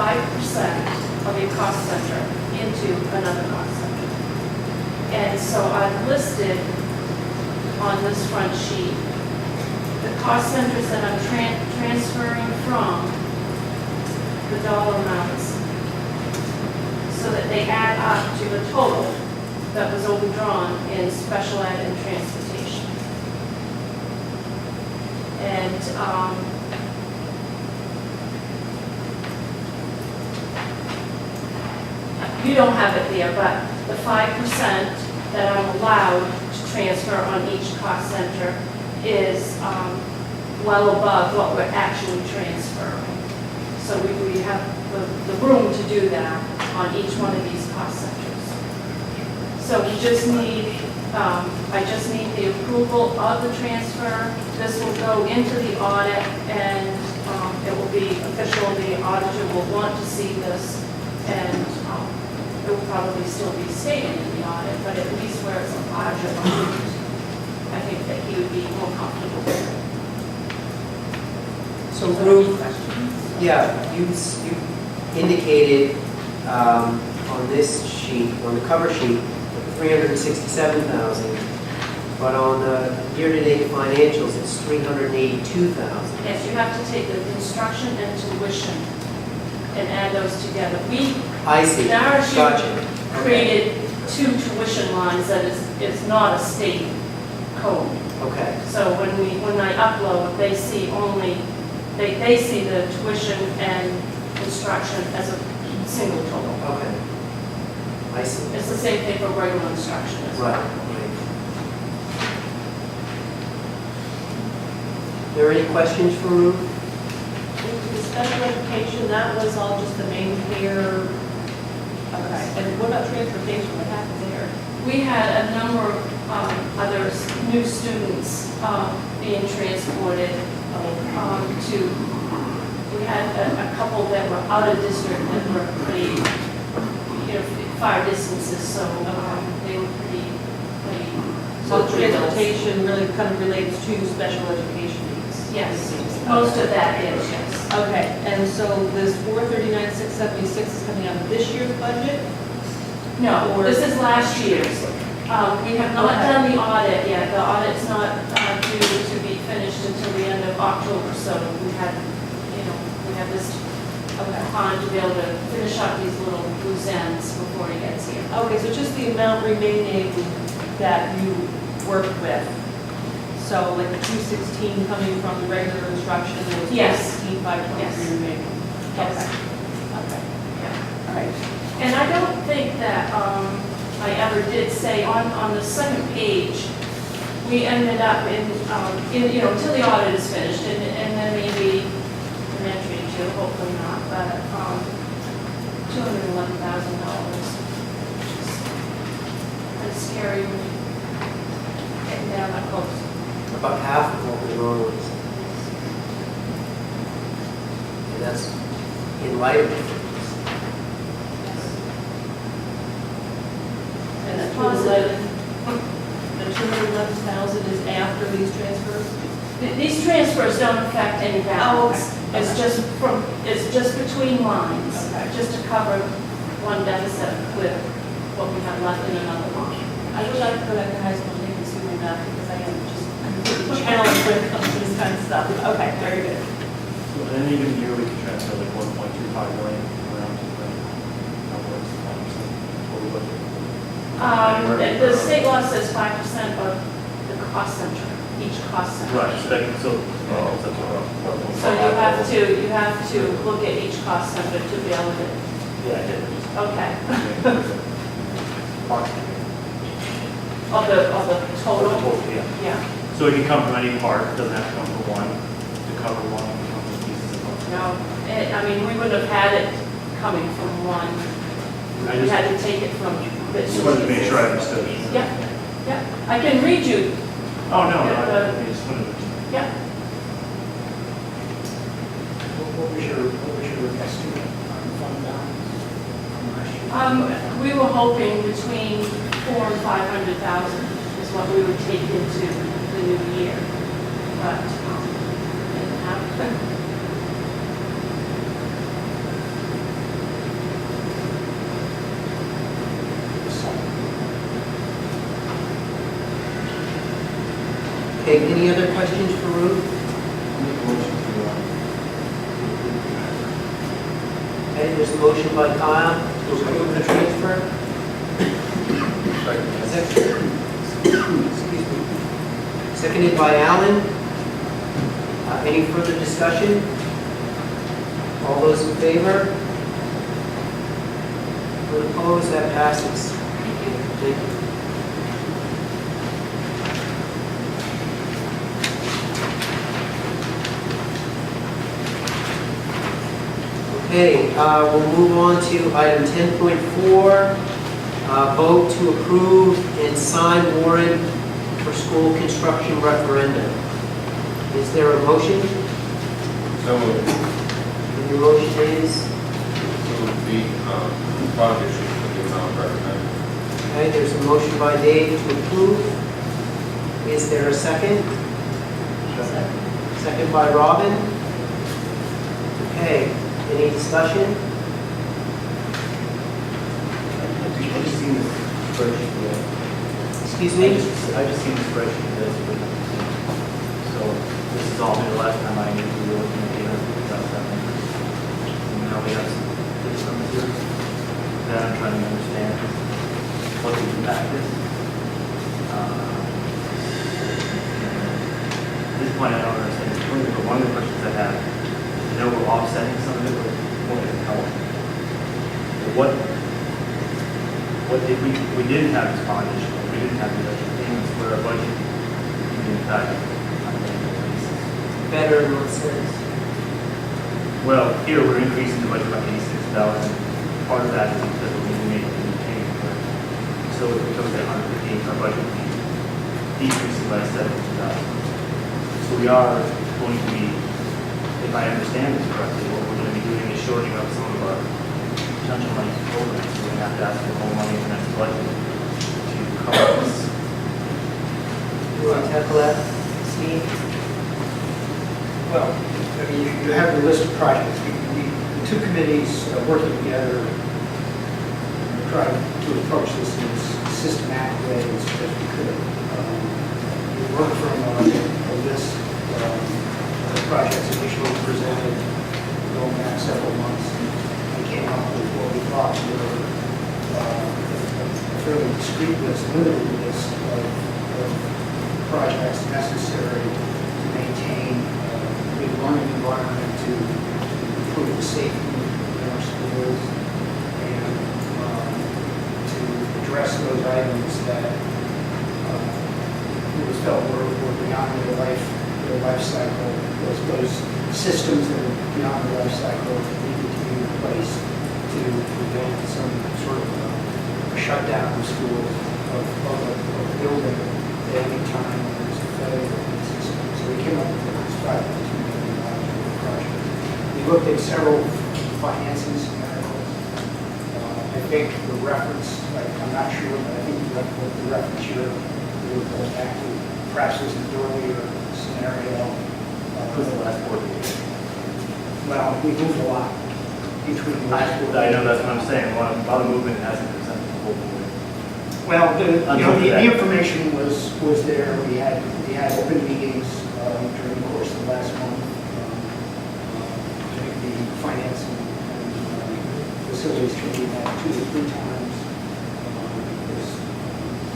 of your cost center into another cost center. And so I've listed on this front sheet the cost centers that I'm transferring from, the dollar amounts, so that they add up to the total that was overdrawn in special ed and transportation. And you don't have it there, but the 5% that I'm allowed to transfer on each cost center is well above what we're actually transferring. So we have the room to do that on each one of these cost centers. So we just need, I just need the approval of the transfer. This will go into the audit, and it will be official. The auditor will want to see this, and it will probably still be stated in the audit, but at least where it's a larger amount, I think that he would be more comfortable with. So Any Ruth, questions? yeah, you indicated on this sheet, on the cover sheet, 367,000, but on the year-to-date financials, it's 382,000. Yes, you have to take the construction and tuition and add those together. We, I see, in RSU, gotcha. created two tuition lines that is not a state code. Okay, So when I upload, they see only, they see the tuition and construction as a single total. okay. I see. It's the same thing for regular instruction as well. Right, right. There any questions for Ruth? The special education, that was all just the main care. Okay, and what about transportation, what happened there? We had a number of other new students being transported to, we had a couple that were out of district that were pretty, far distances, so they were pretty. So transportation really kind of relates to special education needs? Yes, most of that is, yes. Okay, and so this 439,676 is coming out of this year's budget? No, Or- this is last year's. We have not Okay. done the audit yet. The audit's not due to be finished until the end of October, so we have this time to be able to finish up these little loose ends before he gets here. Okay, so just the amount remaining that you worked with. So like the 216 coming from the regular instruction, and the Yes. 216,523 Yes. remaining? Yes. Okay. Okay, Yeah. all right. And I don't think that I ever did say, on the second page, we ended up until the audit is finished, and then maybe elementary too, hopefully not, but $211,000. It's scary when you getting down that close. About half of what we normally see. And that's in light of it. And that 211, the 211,000 is after these transfers? These transfers don't affect any balance. Oh, okay. It's just between lines, Okay. just to cover one deficit with what we have left in another line. I wish I could go back to high school and take this with math because I am just completely challenged when it comes to this kind of stuff. Okay, very good. So in any given year, we can transfer like 1.25 million around to the, what we budget. The state law says 5% of the cost center, each cost center. Right, so that can still, that's what. So you have to look at each cost center to be able to, Yeah, I did. okay, of the total, Yeah. yeah. So it can come from any part, it doesn't have to come from one, to cover one, it can come from pieces of one. No, we wouldn't have had it coming from one. I We just- had to take it from bits Just and wanted to make pieces. sure I understood. Yeah, yeah. I can read you, Oh, no, Yeah, I just wanted to. yeah. What was your estimate on fund balance from last year? We were hoping between 400,000 and 500,000 is what we would take into the new year, but didn't happen. Okay, any other questions for Ruth? Okay, there's a motion by Kyle to approve the transfer. Excuse me. Seconded by Alan. Any further discussion? All those in favor? Those opposed, that passes. Thank you. Okay, we'll move on to item 10.4, vote to approve and sign warrant for school construction referendum. Is there a motion? So moved. And your motion is? So the project should be the amount recommended. Okay, there's a motion by Dave to approve. We Is there a second? Second by Robin. Okay, any discussion? I just seen this spreadsheet, yeah. Excuse me? I just seen the spreadsheet of this, but, so this is all new. Last time I knew we were looking at 850,000. And now we have some fixed numbers here that I'm trying to understand what the impact is. At this point, I don't understand this further, but one of the questions I have, I know we're offsetting some of it with what it help. What did we didn't have this bond issue, we didn't have the extra payments where our budget would be impacted on an annual basis. Better than what it says. Well, here we're increasing the budget by 86,000. Part of that is because we made a new payment. So if it goes at 115, our budget would be decreasing by 70,000. So we are going to be, if I understand this correctly, what we're going to be doing is shorting up some of our potential money programs. So we're going to have to ask for more money in the next budget to cover this. You want to tackle that, Steve? Well, I mean, you have the list of projects. The two committees working together trying to approach this in as systematic way as we could. We worked from a list of projects initially presented going back several months and came up with what we thought were a fairly discrete list, limited list of projects necessary to maintain a learning environment, to improve the safety in our schools, and to address those items that it was felt were beyond their life cycle, those systems that are beyond the life cycle needed to be replaced to prevent some sort of a shutdown of schools, of a building at any time when there's a failure in the system. So we came up with this $5.2 million project. We looked at several financing scenarios. I think the reference, I'm not sure, but I think the reference here would go back to perhaps was an earlier scenario. Who's the last board meeting? Well, we moved a lot between the last board. I know that's what I'm saying. A lot of movement hasn't presented the whole board. Well, the information was there. We had open meetings during the course of the last month. The finance and facilities committee met 2 or 3 times. There's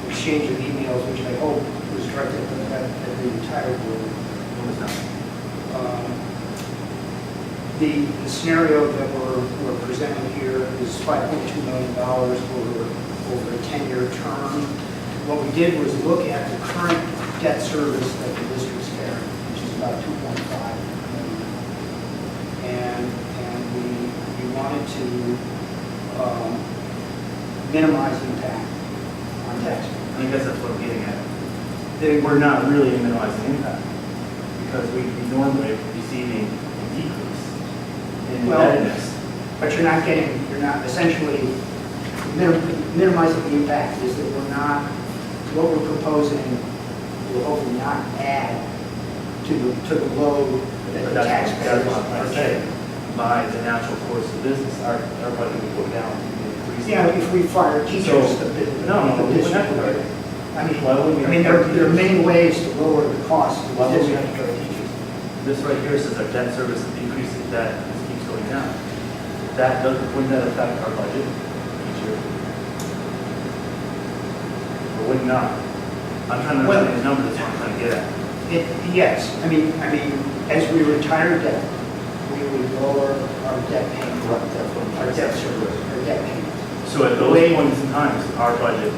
exchange of emails, which I hope was directed at the entire board. The scenario that we're presenting here is $5.2 million over a 10-year term. What we did was look at the current debt service that the district's carrying, which is about $2.5 million. And we wanted to minimize the impact on taxpayers. I guess that's what I'm getting at. We're not really minimizing impact because we'd be normally receiving a decrease in indebtedness. But you're not essentially minimizing the impact is that what we're proposing will hopefully not add to the load that the taxpayers are paying. By the natural course of business, our budget would go down. Yeah, if we fire teachers, No, we wouldn't have to fire them. I mean, there are many ways to lower the cost of Why the would we district. have to fire teachers? This right here says our debt service increases, that keeps going down. Wouldn't that affect our budget each year? Or would not? I'm trying to understand the number, that's what I'm trying to get at. Yes, I mean, as we retire debt, we would lower our debt payment, our debt service, our debt payment. So at those points in time, our budget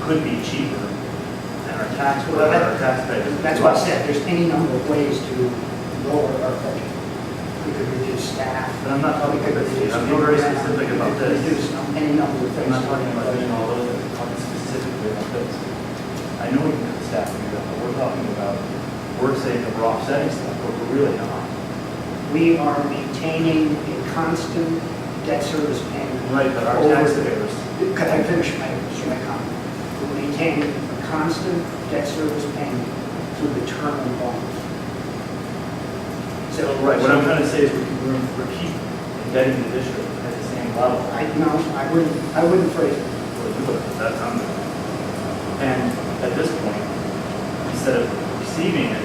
could be cheaper, and our taxpayers. That's what I said, there's any number of ways to lower our budget. We could reduce staff. But I'm not talking about this, I'm being very specific about this. Reduce any number of things. I'm not talking about doing all those, I'm talking specifically about this. I know we can cut staff, but we're talking about, we're saying that we're offsetting stuff, but we're really not. We are maintaining a constant debt service payment. Right, but our taxpayers. Could I finish my comment? We're maintaining a constant debt service payment through the term of the bond. So, Right, what I'm trying to say is we're keep indebting the district at the same level. I wouldn't phrase it. That's on there. And at this point, instead of receiving a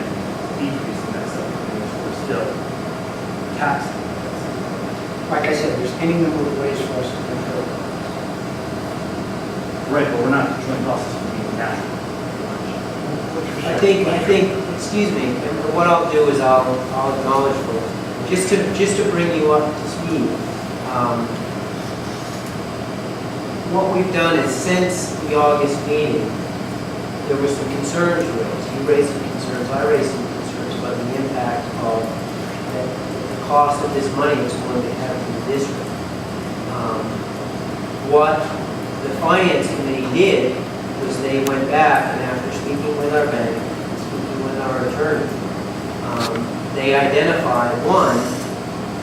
decrease in that stuff, we're still taxing. Like I said, there's any number of ways for us to control it. Right, but we're not joint costs of being natural. I think, excuse me, and what I'll do is I'll acknowledge for it. Just to bring you up to speed. What we've done is since the August meeting, there were some concerns raised. You raised some concerns, I raised some concerns about the impact of the cost of this money is going to have to the district. What the finance committee did was they went back and after speaking with our bank, speaking with our attorney, they identified, one,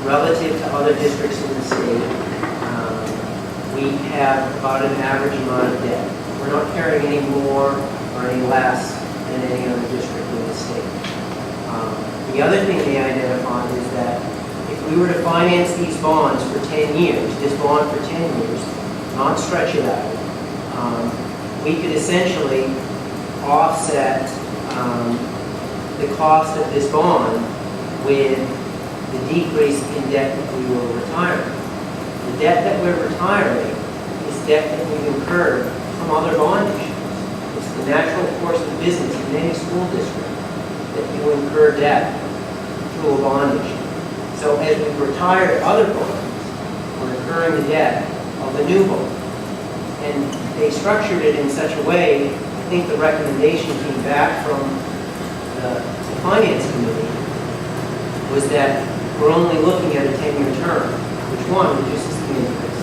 relative to other districts in the state, we have about an average amount of debt. We're not carrying any more or any less than any other district in the state. The other thing they identified is that if we were to finance these bonds for 10 years, this bond for 10 years, not stretch it out, we could essentially offset the cost of this bond with the decrease in debt that we were retiring. The debt that we're retiring is debt that we've incurred from other bond issues. It's the natural course of business in any school district that you incur debt through a bond issue. So as we retire other bonds, we're incurring the debt of a new bond. And they structured it in such a way, I think the recommendation came back from the finance committee, was that we're only looking at a 10-year term, which one, reduces the interest,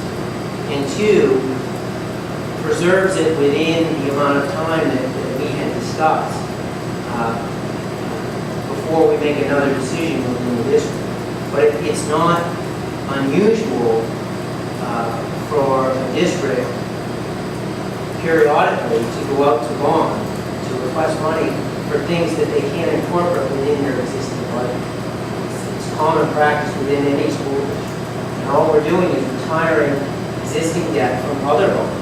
and two, preserves it within the amount of time that we had discussed before we make another decision within the district. But it's not unusual for a district periodically to go out to bond, to request money for things that they can't incorporate within their existing budget. It's common practice within any school district. And all we're doing is retiring existing debt from other bonds.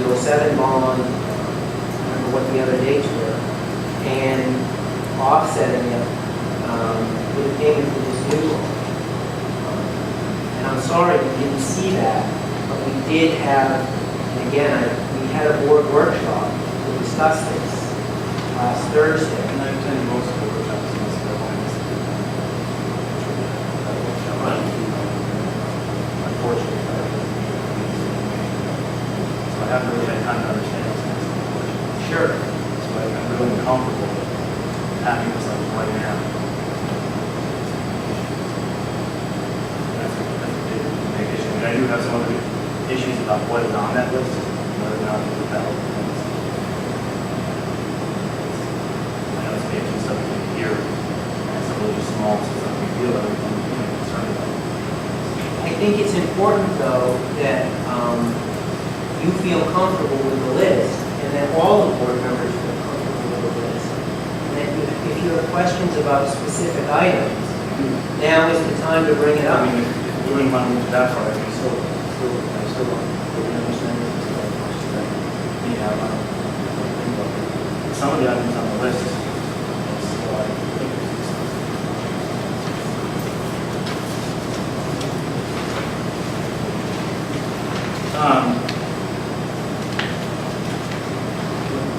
The 07 bond, I don't remember what the other dates were, and offsetting it with a payment for this new bond. And I'm sorry you didn't see that, but we did have, and again, we had a board workshop to discuss this last Thursday. And I attended most of the workshops in this unfortunately. So I haven't really had time to understand this next question. Sure. So I'm really uncomfortable having this up right now. That's a big issue. And I do have some other issues about what is on that list, whether or not it's valid. I know it's maybe something here, and it's a little small, so it's not a big deal, but I'm concerned about it. I think it's important, though, that you feel comfortable with the list, and that all the board members feel comfortable with the list. And that if you have questions about specific items, now is the time to bring it up. I mean, if you wouldn't mind moving that far, I mean, I still don't really understand this as much as I may have. I don't think about it. Some of the items on the list, so I think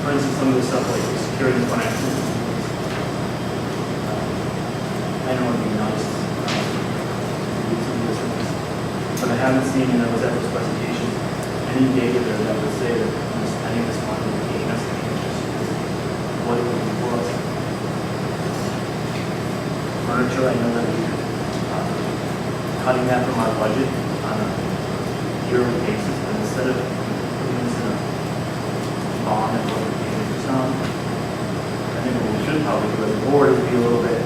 for instance, some of the stuff like security financing. I know it'd be nice to do some of those things, but I haven't seen in those efforts presentations any data there that would say that we're spending this money and getting us the interest, what it would be for us. Furniture, I know that we're cutting that from our budget on a yearly basis, but instead of putting this in a bond and what we're paying interest on, I think what we should probably do as a board is be a little bit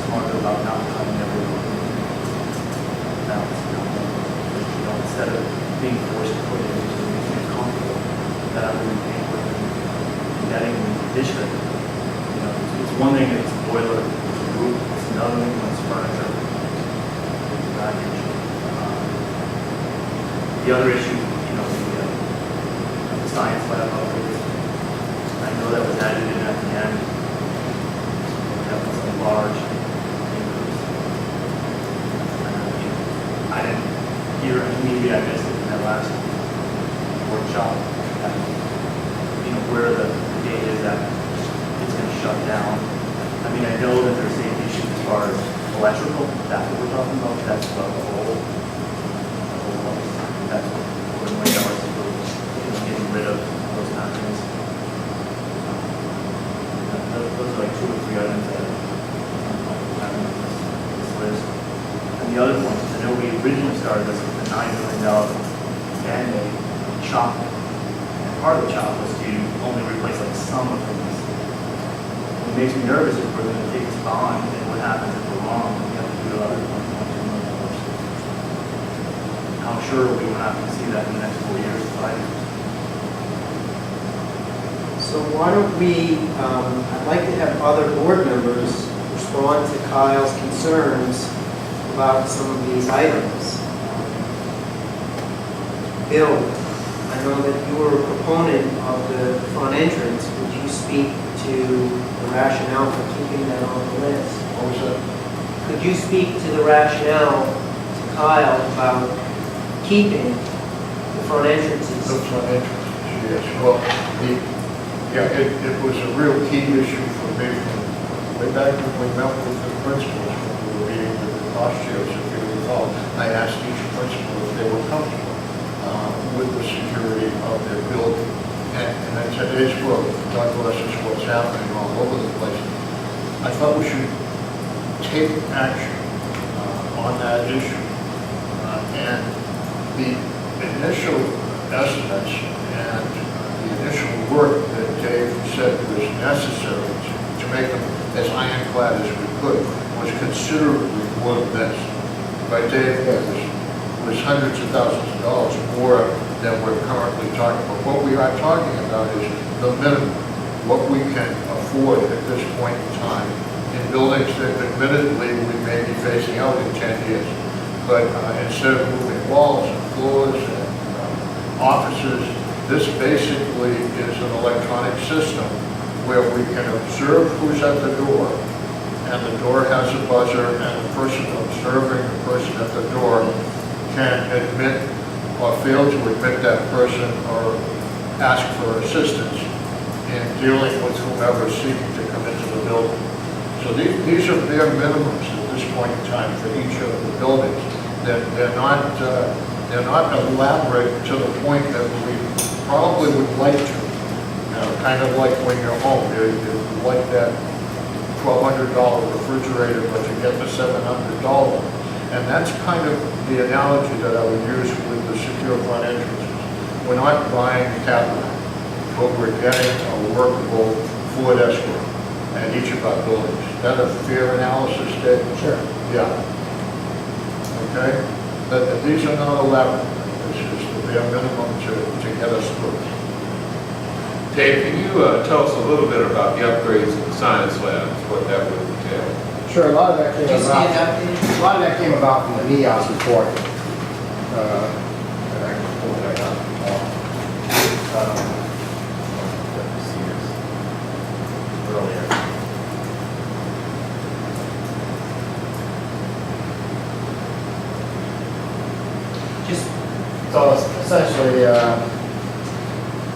smarter about not cutting everyone. Instead of being forced to put it into something comfortable that I wouldn't pay for it. setting and condition. You know, it's one thing if it's a boiler, it's a roof, it's another thing when it's furniture. It's not an issue. The other issue, you know, the science lab upgrades. I know that was added in at the end. That was a large increase. I didn't hear, maybe I missed it in that last workshop. You know, where the date is that it's going to shut down. I mean, I know that there's safety issues as far as electrical, that's what we're talking about, that's about the whole place. That's what we're going to getting rid of those kind of things. Those are like 2 or 3 items that are on this list. And the other point is, I know we originally started this with a $9 million Band-Aid chop. And part of the chop was to only replace like some of things. What makes me nervous is we're going to take this bond, and what happens if we're wrong, we have to do another $1.2 million. I'm sure we will have to see that in the next 4 years, 5 years. So why don't we, I'd like to have other board members respond to Kyle's concerns about some of these items. Bill, I know that you were a proponent of the front entrance. Would you speak to the rationale for keeping that on the list? What was that? Could you speak to the rationale to Kyle about keeping the front entrances? The front entrance, yes. Well, it was a real key issue for me from way back when we met with the principals, when we were meeting with the last year, if you recall. I asked each principal if they were comfortable with the security of their building. And in today's world, God bless us, what's happening all over the place. I thought we should take action on that issue. And the initial estimates and the initial work that Dave said was necessary to make them as ironclad as we could was considerably more than this. By Dave, it was hundreds of thousands of dollars more than we're currently talking about. What we are talking about is the minimum, what we can afford at this point in time in buildings that admittedly we may be phasing out in 10 years. But instead of moving walls and floors and offices, this basically is an electronic system where we can observe who's at the door, and the door has a buzzer, and the person observing the person at the door can admit or fail to admit that person or ask for assistance in dealing with whomever is seeking to come into the building. So these are bare minimums at this point in time for each of the buildings. They're not elaborate to the point that we probably would like to. You know, kind of like when you're home, you like that $1,200 refrigerator, but you get the $700. And that's kind of the analogy that I would use with the secure front entrances. We're not buying a Cadillac, but we're getting a workable Ford Escort at each of our buildings. Is that a fair analysis, Dave? Sure. Yeah. Okay? But these are not elaborate. This is the bare minimum to get us through. Dave, can you tell us a little bit about the upgrades in the science labs, what that would entail? Sure, a lot of that came Could you stand about. up, please? A lot of that came about from the NEOS report. And I can pull that up. Let me see this. Earlier. Just, So essentially,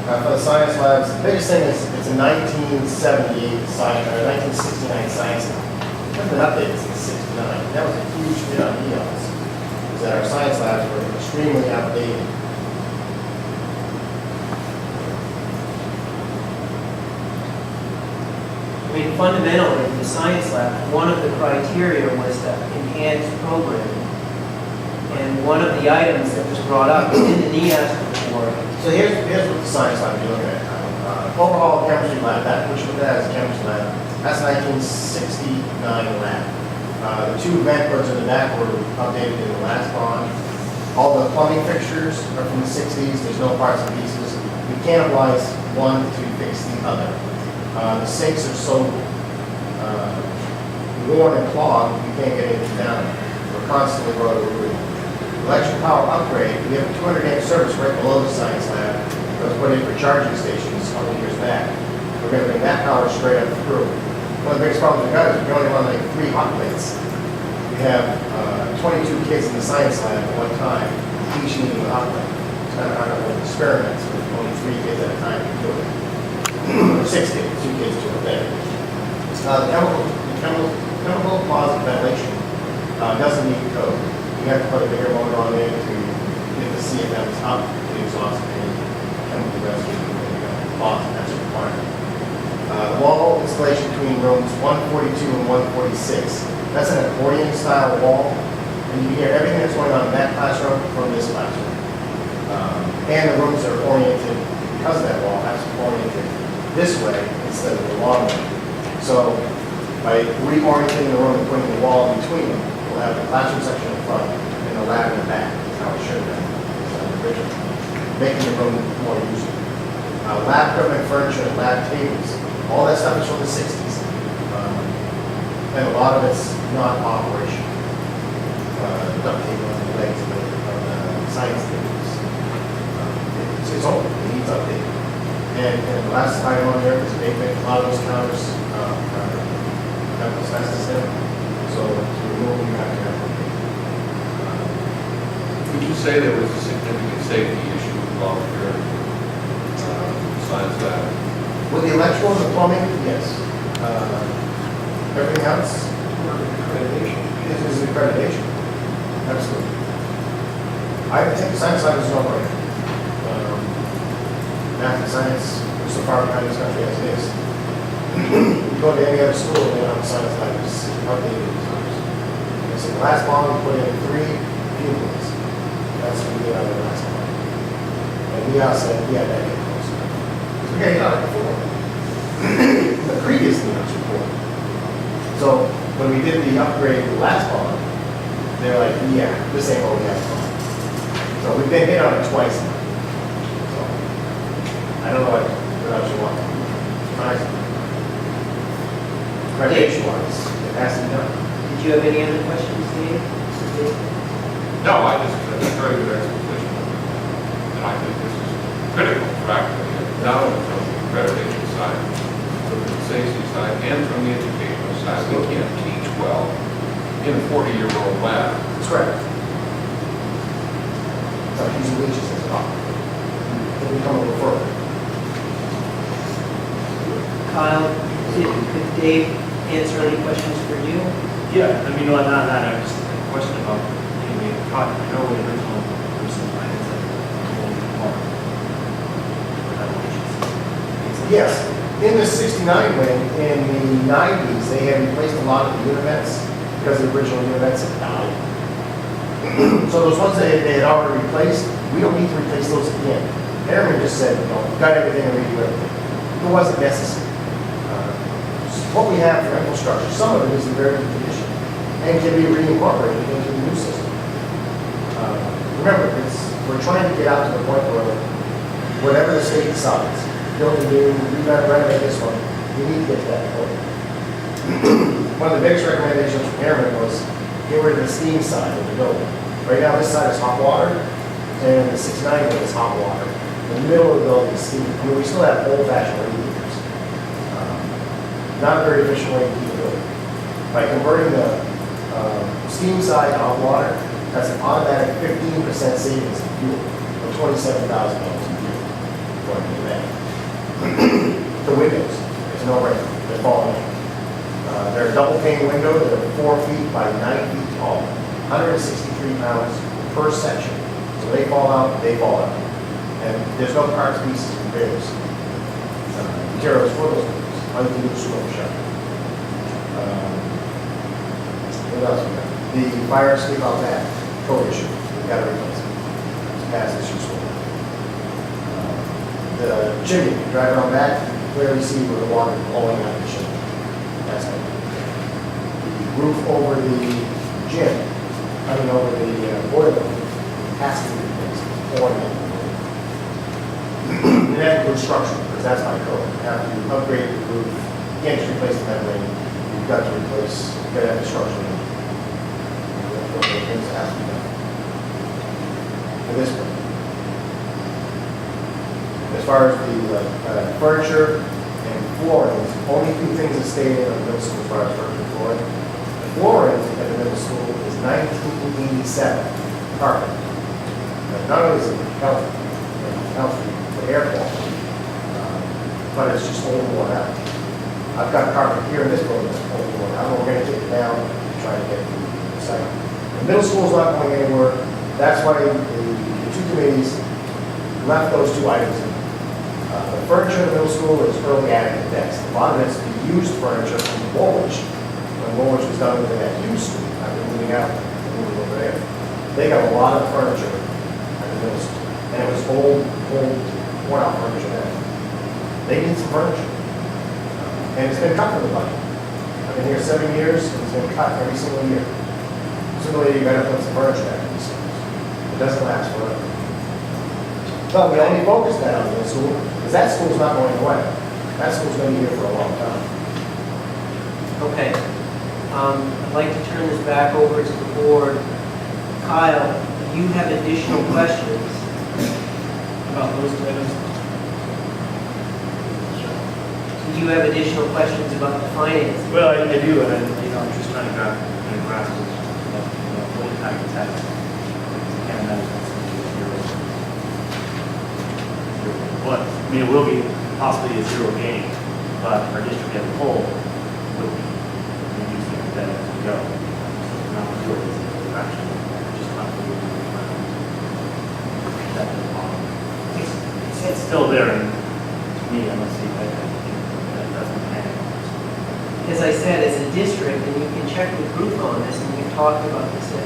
for the science labs, the biggest thing is it's a 1978 science, or 1969 science lab. It hasn't been updated since '69. That was a huge hit on EOS, is that our science labs were extremely outdated. I mean, fundamentally, the science lab, one of the criteria was to enhance programming. And one of the items that was brought up in the NEAS report. So here's what the science lab you're looking at. Overall chemistry lab, that which looked at as a chemistry lab, that's 1969 lab. The 2 vent hoods in the back were updated in the last bond. All the plumbing fixtures are from the 60s. There's no parts and pieces. We cannibalize one to fix the other. The sinks are so worn and clogged, you can't get anything down. We're constantly roto-rooting. Electric power upgrade, we have a 200 amp service right below the science lab. That was put in for charging stations a couple years back. We're going to bring that power straight up through. One of the biggest problems we've got is we only run like 3 hot plates. We have 22 kids in the science lab at one time, each needing a hot plate. It's kind of hard to hold experiments with only 3 kids at a time to do it. Or 6 kids, 2 kids to a day. The chemical closet ventilation doesn't meet code. You have to put a bigger motor on there to get the CFMs up to exhaust any chemical residue in the closet. That's a requirement. The wall installation between rooms 142 and 146. That's an accordion style wall, and you can hear everything that's going on in that classroom from this classroom. And the rooms are oriented, because of that wall, that's oriented this way instead of the long way. So by reorienting the room and putting the wall between them, we'll have the classroom section in front and the lab in the back. That's how it should have been originally, making the room more usable. Lab equipment, furniture, lab tables, all that stuff is from the 60s. And a lot of it's not operational. Duct tape on the legs of the science tables. It's old, it needs updating. And the last item on there is abatement. A lot of those counters have asbestos in them. So to remove them, you have to have Would you say there was a significant safety issue involved here, science lab? with the electrical and the plumbing, yes. Everything else is accreditation. Absolutely. I think the science lab is no brainer. Math and science, we're so far behind this country as it is. You go to any other school, they don't have a science lab, it's outdated. It's a glass bond, we put in 3 pupils. That's what we did out of the glass bond. And we all said, yeah, that get close. We got to get out of it before. The previous units report. So when we did the upgrade to the last bond, they're like, yeah, this ain't what we have to. So we've been hit on it twice now. So I don't know what else you want. Nice. Accreditation wise, it has to be done. Did you have any other questions, Dave? No, I just, that's a very good exposition. And I think this is critical, practically, not only from the accreditation side, but from the safety side, and from the educational side. We can't teach well in a 40-year-old lab. That's correct. So using leeches as well. Then we come a little further. Kyle, could Dave answer any questions for you? Yeah, I mean, on that, I just had a question about, I know the original person, right, it's like a whole new part. Yes, in the 69 wing, in the 90s, they had replaced a lot of the univents because the original univents had died. So those ones they had already replaced, we don't need to replace those again. Airman just said, you know, got everything and redo everything. It wasn't necessary. What we have for infrastructure, some of it is in very good condition and can be reincorporated into the new system. Remember, we're trying to get out to the point where whatever the state decides, build a new, renovate this one, we need to get to that point. One of the biggest recommendations from Airman was get rid of the steam side of the building. Right now, this side is hot water, and the 69 wing is hot water. The middle of the building is steam. I mean, we still have old-fashioned radiators. Not a very efficient way to heat the building. By converting the steam side to hot water, that's an automatic 15% savings in fuel, or $27,000 in fuel, according to that. The windows, there's no rain, they're falling in. They're a double pane window, they're 4 feet by 9 feet tall, 163 pounds per section. So they fall out, they fall out. And there's no parts, pieces, and repairs. Materials for those windows. All you can do is screw them shut. What else we got? The fire escape out back, code issue. We've got to replace it. It's past issue. The chimney, you drive around back, you can clearly see where the water is blowing out of the chimney. That's it. The roof over the gym, over the boiler, has to be replaced. Or it had good structure. because that's my code. You have to upgrade the roof, you can't just replace the membrane, you've got to replace, you've got to have the structure. That's one of the things that has to be done. For this one. As far as the furniture and flooring, only two things that stayed in the middle school as far as furniture and flooring. The flooring at the middle school is 1987 carpet. Not only is it healthy for air quality, but it's just old and worn out. I've got carpet here in this building that's old and worn out. We're going to take it down and try to get the site. The middle school's not going anywhere. That's why the two committees left those two items in. The furniture in the middle school is early added to decks. A lot of it's used furniture from Woolwich. When Woolwich was done with that used school, after moving out, and moving over there. They got a lot of furniture at the middle school. And it was old, worn out furniture then. They need some furniture. And it's been cut from the budget. I've been here 7 years, and it's been cut every single year. Sooner or later, you gotta put some furniture back in these schools. It doesn't last forever. But we only focus that on the school, because that school's not going away. That school's gonna be here for a long time. Okay. I'd like to turn this back over to the board. Kyle, do you have additional questions? About those items? Do you have additional questions about the finance? Well, I do, and I'm just trying to grasp what impact it's had. I can't imagine that's zero. What, I mean, it will be possibly a zero gain, but our district as a whole will be reducing that as we go. So not zero is a fraction, just not really. It's still there, and to me, I must see that doesn't matter. As I said, as a district, and you can check with Ruth on this, and we've talked about this at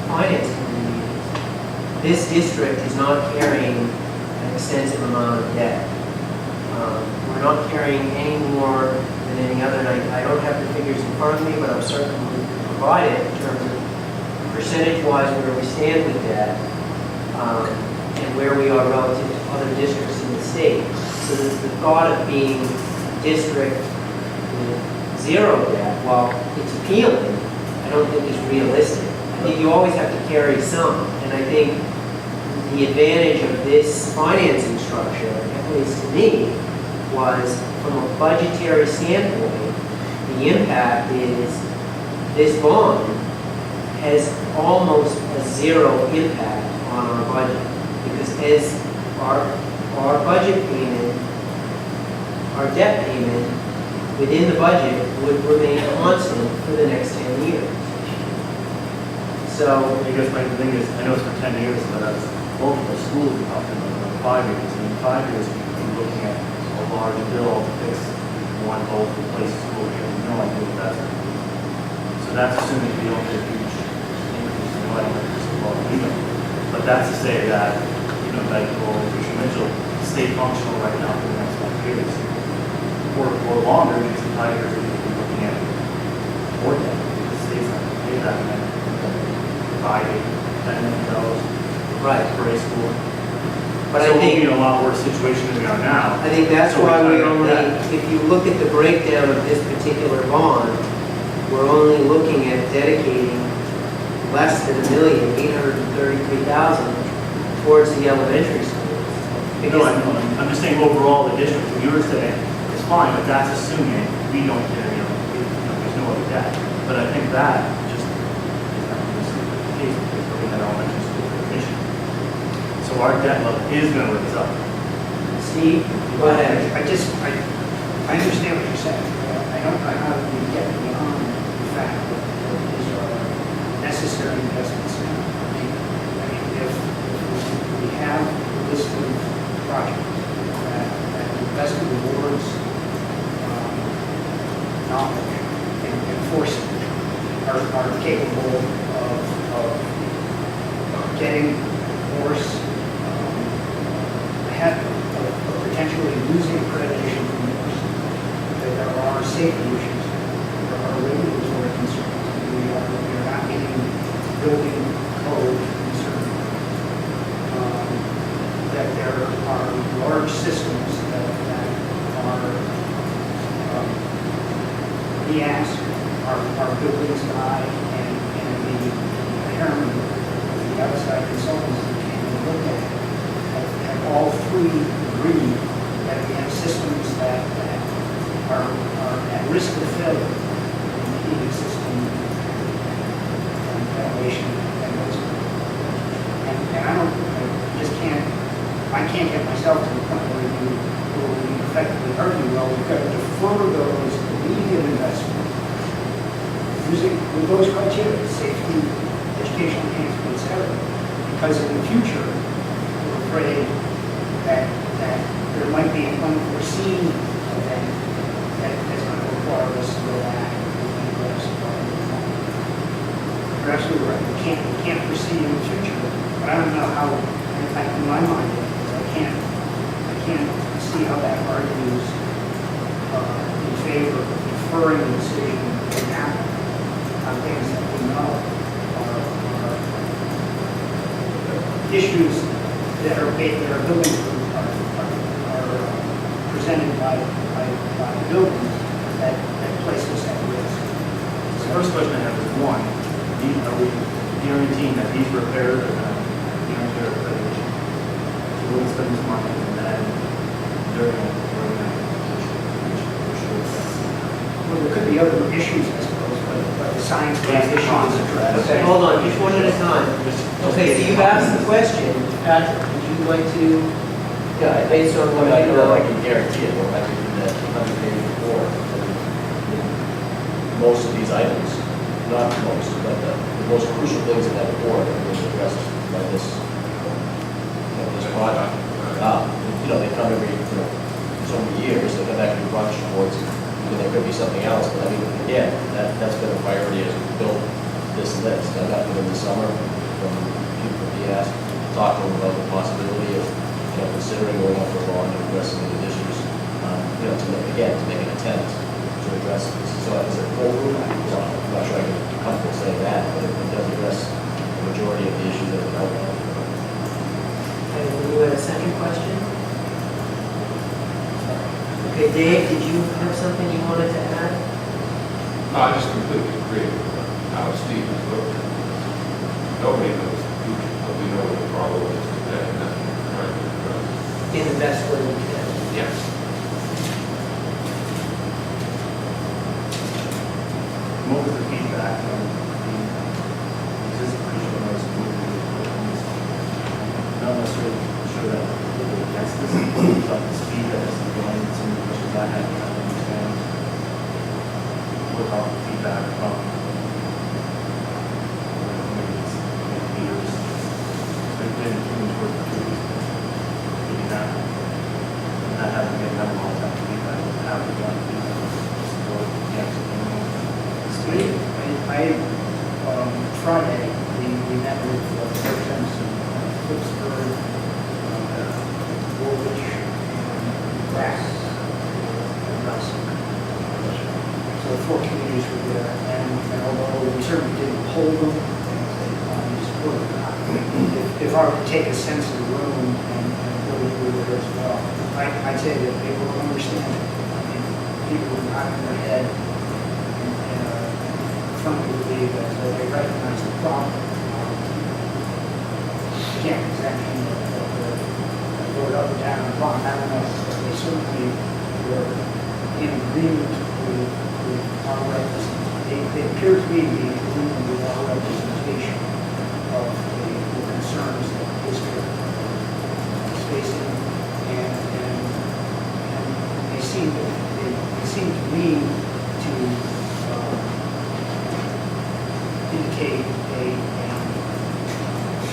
finance committee meetings, this district is not carrying an extensive amount of debt. We're not carrying any more than any other, and I don't have the figures in front of me, but I'm certain we can provide it in terms of percentage-wise where we stand with debt, and where we are relative to other districts in the state. So the thought of being a district with zero debt, while it's appealing, I don't think is realistic. I think you always have to carry some, and I think the advantage of this financing structure, at least to me, was from a budgetary standpoint, the impact is this bond has almost a zero impact on our budget. Because as our budget payment, our debt payment within the budget would remain constant for the next 10 years. So, I guess my thing is, I know it's for 10 years, but as multiple schools are talking about 5 years, and in 5 years, we're looking at a large bill to fix one whole place school, we have no idea what that's going to be. So that's assuming we don't get a huge increase in what we know. But that's to say that, like, well, Mitchell, stay functional right now for the next 5 years. Or longer, because the 5 years, we could be looking at more debt. The state's not going to pay that, and $5, $10 million right. for a school. But So I think we'll be in a lot worse situation than we are now. I think that's So why we kind of only, that. if you look at the breakdown of this particular bond, we're only looking at dedicating less than $1,833,000 towards the elementary schools. No, I'm just saying overall, the district, what you were saying, is fine, but that's assuming we don't carry, there's no other debt. But I think that just is not necessarily the case because we had elementary school admission. So our debt level is going to raise up. Steve, go ahead. I understand what you're saying. I don't know how we get beyond the fact that these are necessary investments now. I mean, if we have a list of projects that investment rewards knowledge and foresight are capable of getting Morse ahead of potentially losing accreditation from Morse, that there are safety issues, there are regulatory concerns, we are not meeting building code concerns, that there are large systems that buildings guy and the Herman, the outside consultants that came and looked at it, have all three agreed that we have systems that are at risk of failure in the heating system and ventilation and those. And I can't get myself to the point where we effectively argue, well, we've got to defer those immediate investments using with those criteria, safety, educational enhancement, et cetera. Because in the future, we're afraid that there might be an unforeseen event that's going to require us to go back and invest. You're absolutely right. We can't proceed in the future, but I don't know how, in fact, in my mind, I can't see how that argues in favor of deferring the decision to happen on things that we know are issues that are buildings are presented by the buildings that place us at risk. The first question I have is, one, are we guaranteeing that these repairs are going to guarantee our accreditation? So we'll spend this money and then during that Well, there could be other issues, I suppose, but the science-based issues addressed. Okay, hold on, just one at a time. Okay, so you've asked the question, Patrick, would you like to, based on what I you know I know? can guarantee it, we'll have to do that 184. Most of these items, not most, but the most crucial things in that report are being addressed by this project. They come every, so many years, they come back to project reports, and there could be something else, but I mean, again, that's been a priority as we build this list. I got them in the summer from people at the ask, talking about the possibility of, considering going up for a bond and addressing these issues, to make an attempt to address this. So is it full room? Well, I'm not sure I can be comfortable saying that, but it does address the majority of the issues that are outlined. Okay, you had a second question? Okay, Dave, did you have something you wanted to add? No, I just completely agree with how Steve is looking. Nobody knows the future, but we know what the problem is today, and that's what we're trying to address. In the best way we can. Yes. What was the feedback on the existing Christian Morse movement? Not necessarily sure that we're against this, but the speed that it's going, some of the questions I had, I don't understand. Without feedback from maybe it's peers. There's been too much work to do. Maybe not. Not having a number of that feedback, having done feedback. Support, yes, Friday, we met with representatives of Pittsburgh, Woolwich, Grass, and Russell. So the four communities were there, and although we certainly didn't hold them, they supported them. If I were to take a sense of the room and really do it as well, I'd say that they will understand it. I mean, people were knocking their head firmly believe that they recognize the problem. Again, does that mean that they vote up or down on the bond? I don't know, but they certainly were in agreement with our representation. They appear to be in agreement with our representation of the concerns that the district is facing, and they seem to me to indicate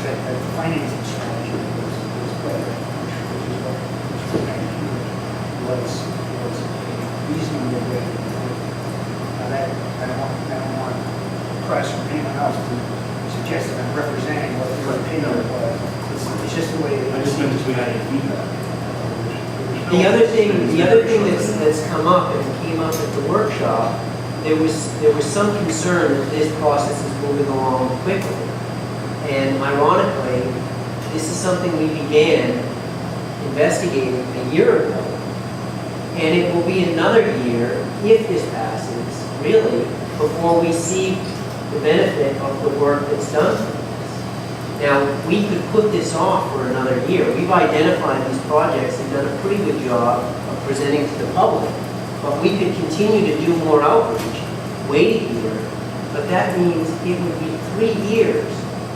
that the financing strategy was better, which is what was a reasonable way to do it. Now that, I don't want press or anyone else to suggest that I'm representing what their opinion was. It's just the way it I just meant if we had any feedback. The other thing that's come up and came up at the workshop, there was some concern that this process is moving along quickly. And ironically, this is something we began investigating a year ago. And it will be another year, if this passes, really, before we see the benefit of the work that's done. Now, we could put this off for another year. We've identified these projects and done a pretty good job of presenting to the public. But we could continue to do more outreach, wait a year, but that means it would be 3 years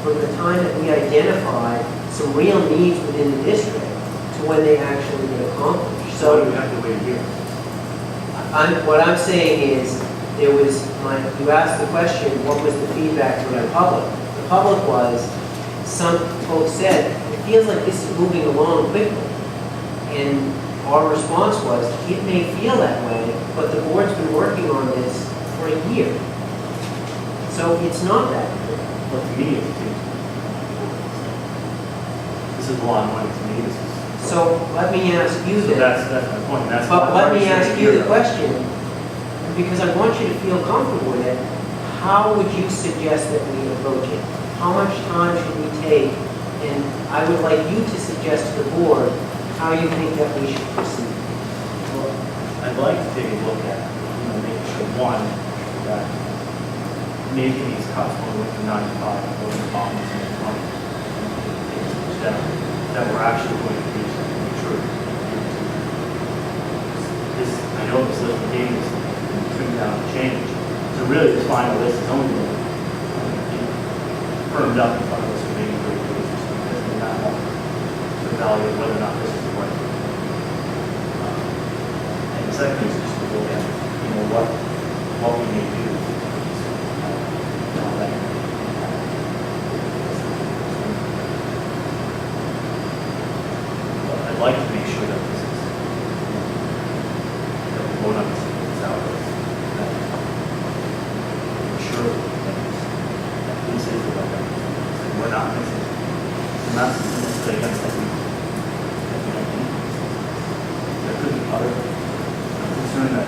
from the time that we identify some real needs within the district to when they actually get accomplished. So So you have to wait a year. what I'm saying is, you asked the question, what was the feedback from the public? The public was, some folks said, it feels like this is moving along quickly. And our response was, it may feel that way, but the board's been working on this for a year. So it's not that quick. But to me, this is a lot of money to me. This is. So let me ask you So then. that's my point. That's But why let me I'm saying ask a you year the ago. question, because I want you to feel comfortable with it. How would you suggest that we approach it? How much time should we take? And I would like you to suggest to the board how you think that we should proceed. Well, I'd like to take a look at, making sure, one, that making these cuts when we went to 95, or the problems in the 20, that we're actually going to reach true. This, I know this list of games is trimmed down and changed. So really, this final list is only going to be firmed up in front of us for maybe 3 days or something. It's not that long to evaluate whether or not this is the right thing. And the second is just to look at, what we may do. But I'd like to make sure that this is, that we vote on this out. That we're sure that this is the right thing. That we're not missing. I'm not necessarily against that we don't need. There could be other, I'm concerned that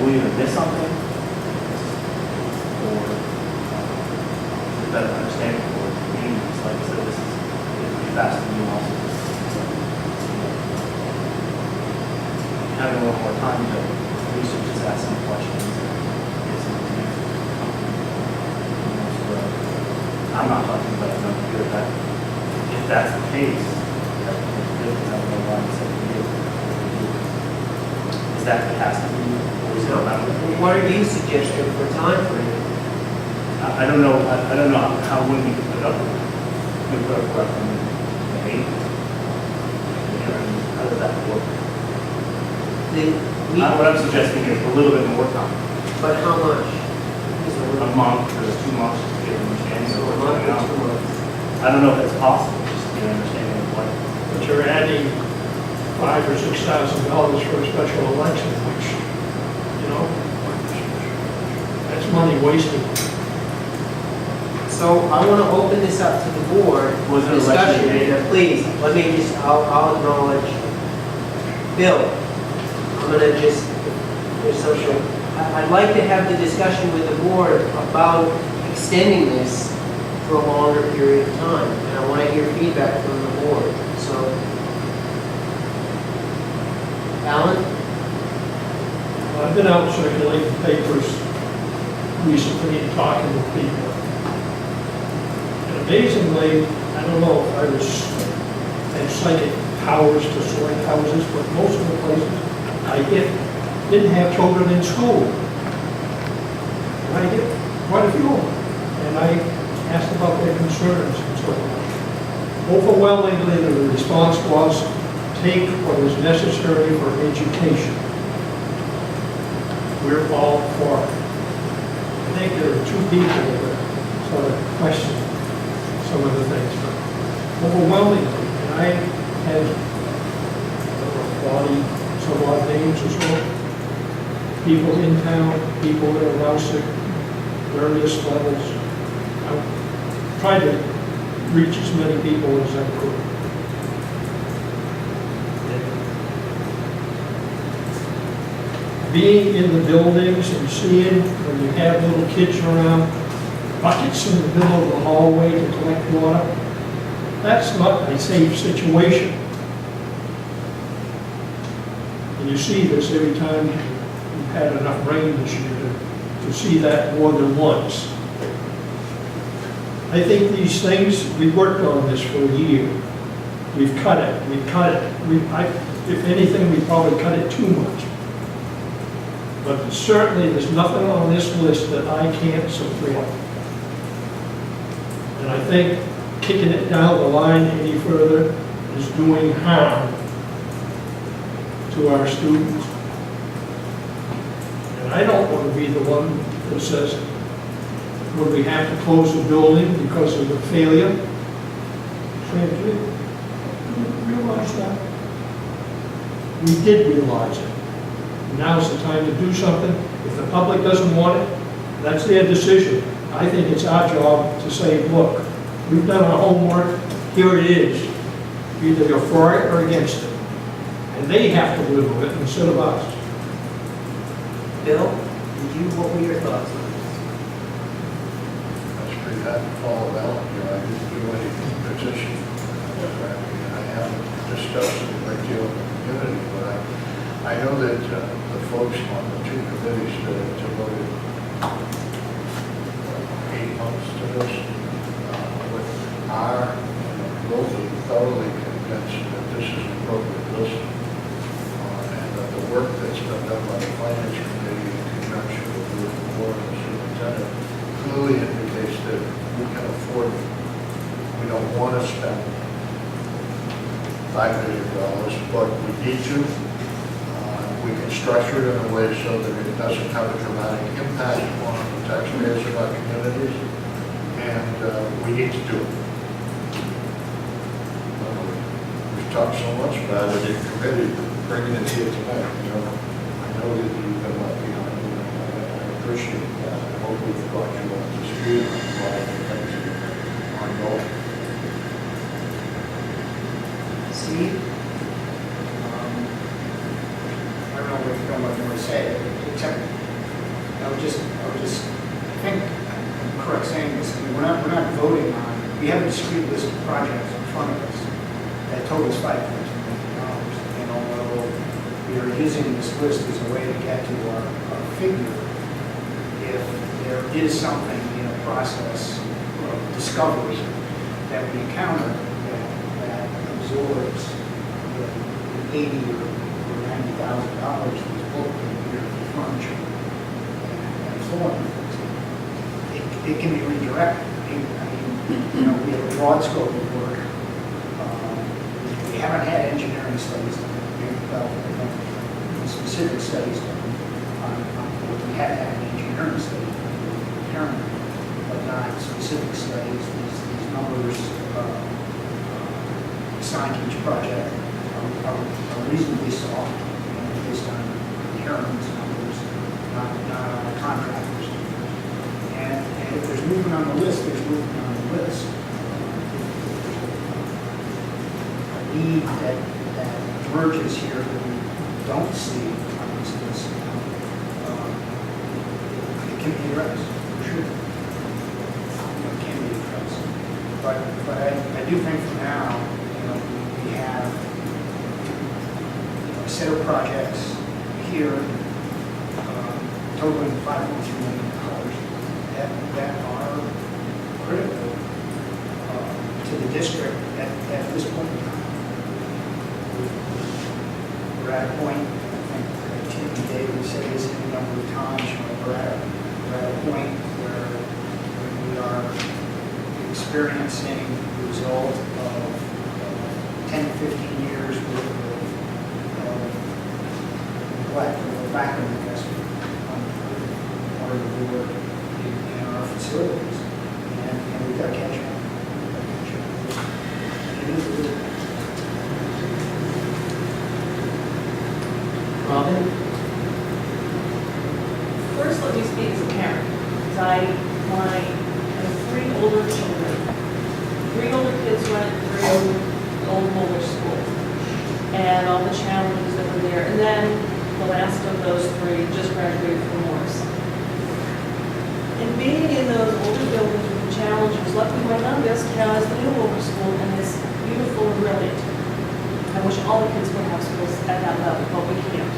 we either miss something or a better understanding for communities. Like I said, this is pretty fast and nuanced. Having a little more time to research, just ask some questions, get some answers. I'm not talking about it, I'm good at that. If that's the case, that the business has no line set to do. Is that the has to be, or is it about? What are you suggesting for time frame? I don't know, I don't know how when we could put it up. We put up what, in May? How does that work? What I'm suggesting is a little bit more time. But how much? A month or 2 months to get an understanding So of a what's month going or 2 on. months? I don't know if that's possible, just to get an understanding of what. But you're adding $5,000 or $6,000 for a special election, which, that's money wasted. So I want to open this up to the board, Was it election discussion, day? and please, let me just, I'll acknowledge, Bill, I'm going to just, there's something, I'd like to have the discussion with the board about extending this for a longer period of time, and I want to hear feedback from the board, so. Alan? I've been out circulating papers recently and talking with people. And amazingly, I don't know if I had psychic powers to select houses, but most of the places I hit didn't have children in school. And I hit quite a few of them. And I asked about their concerns and so on. Overwhelmingly, the response was, take what is necessary for education. We're all for it. I think there are 2 people that sort of question some of the things, but overwhelmingly, and I had 40 some odd names or so, people in town, people that are now sick, various levels. I tried to reach as many people as I could. Being in the buildings and seeing when you have little kids around, buckets in the middle of the hallway to collect water, that's not a safe situation. And you see this every time you've had enough rain this year to to see that more than once. I think these things, we worked on this for a year. We've cut it, if anything, we probably cut it too much. But certainly, there's nothing on this list that I can't support. And I think kicking it down the line any further is doing harm to our students. And I don't want to be the one that says, would we have to close the building because of the failure? Frankly, we realize that. We did realize it. Now's the time to do something. If the public doesn't want it, that's their decision. I think it's our job to say, look, we've done our homework, here it is. Either you're for it or against it. And they have to live with it instead of us. Bill, what were your thoughts on this? That's pretty hard to follow that. I didn't do any position. I haven't discussed it a great deal in the community, but I know that the folks on the two committees that devoted 8 months to this, are both thoroughly convinced that this is an appropriate list, and that the work that's been done by the finance committee in conjunction with the board and the superintendent clearly indicates that we can afford it. We don't want to spend $5 million, but we need to. We can structure it in a way so that it doesn't have a dramatic impact on the taxpayers of our communities, and we need to do it. We've talked so much about it in committee, bringing it here tonight, I know that you've been left behind, and I appreciate that. I hope we've brought you up to speed on a lot of the things that are ongoing. Steve? I don't know what more to say, except I would just, I think, I'm correct saying this, I mean, we're not voting on, we have a discrete list of projects in front of us that totals $5 million. And although we are using this list as a way to get to our figure, if there is something in a process of discovery that we encounter that absorbs the $80,000 or $90,000 that's booked in here for furniture and flooring, it can be redirected. I mean, we have a broad scope of work. We haven't had engineering studies done. We've developed specific studies done on we have had an engineering study done, but not specific studies. These numbers assigned to each project are reasonably soft, based on inheritance numbers, not on the contractors. And if there's movement on the list, there's movement on the list. A need that emerges here that we don't see on this list, it can be addressed, for sure. It can be addressed. But I do think for now, we have a set of projects here totaling $5.2 million that are critical to the district at this point in time. We're at a point, I think Tim and David said this a number of times, we're at a point where we are experiencing the result of 10, 15 years worth of neglect or lack of investment on the part of the board in our facilities. And we've got to catch up. And it is a little. Robin? First, let me speak as a parent, because I have 3 older children. 3 older kids went through old Morse school and all the challenges that were there. And then the last of those 3 just graduated from Morse. And being in those older buildings with the challenges, luckily my youngest has the new Morse school and is beautiful and brilliant. I wish all the kids would have schools at that level, but we can't.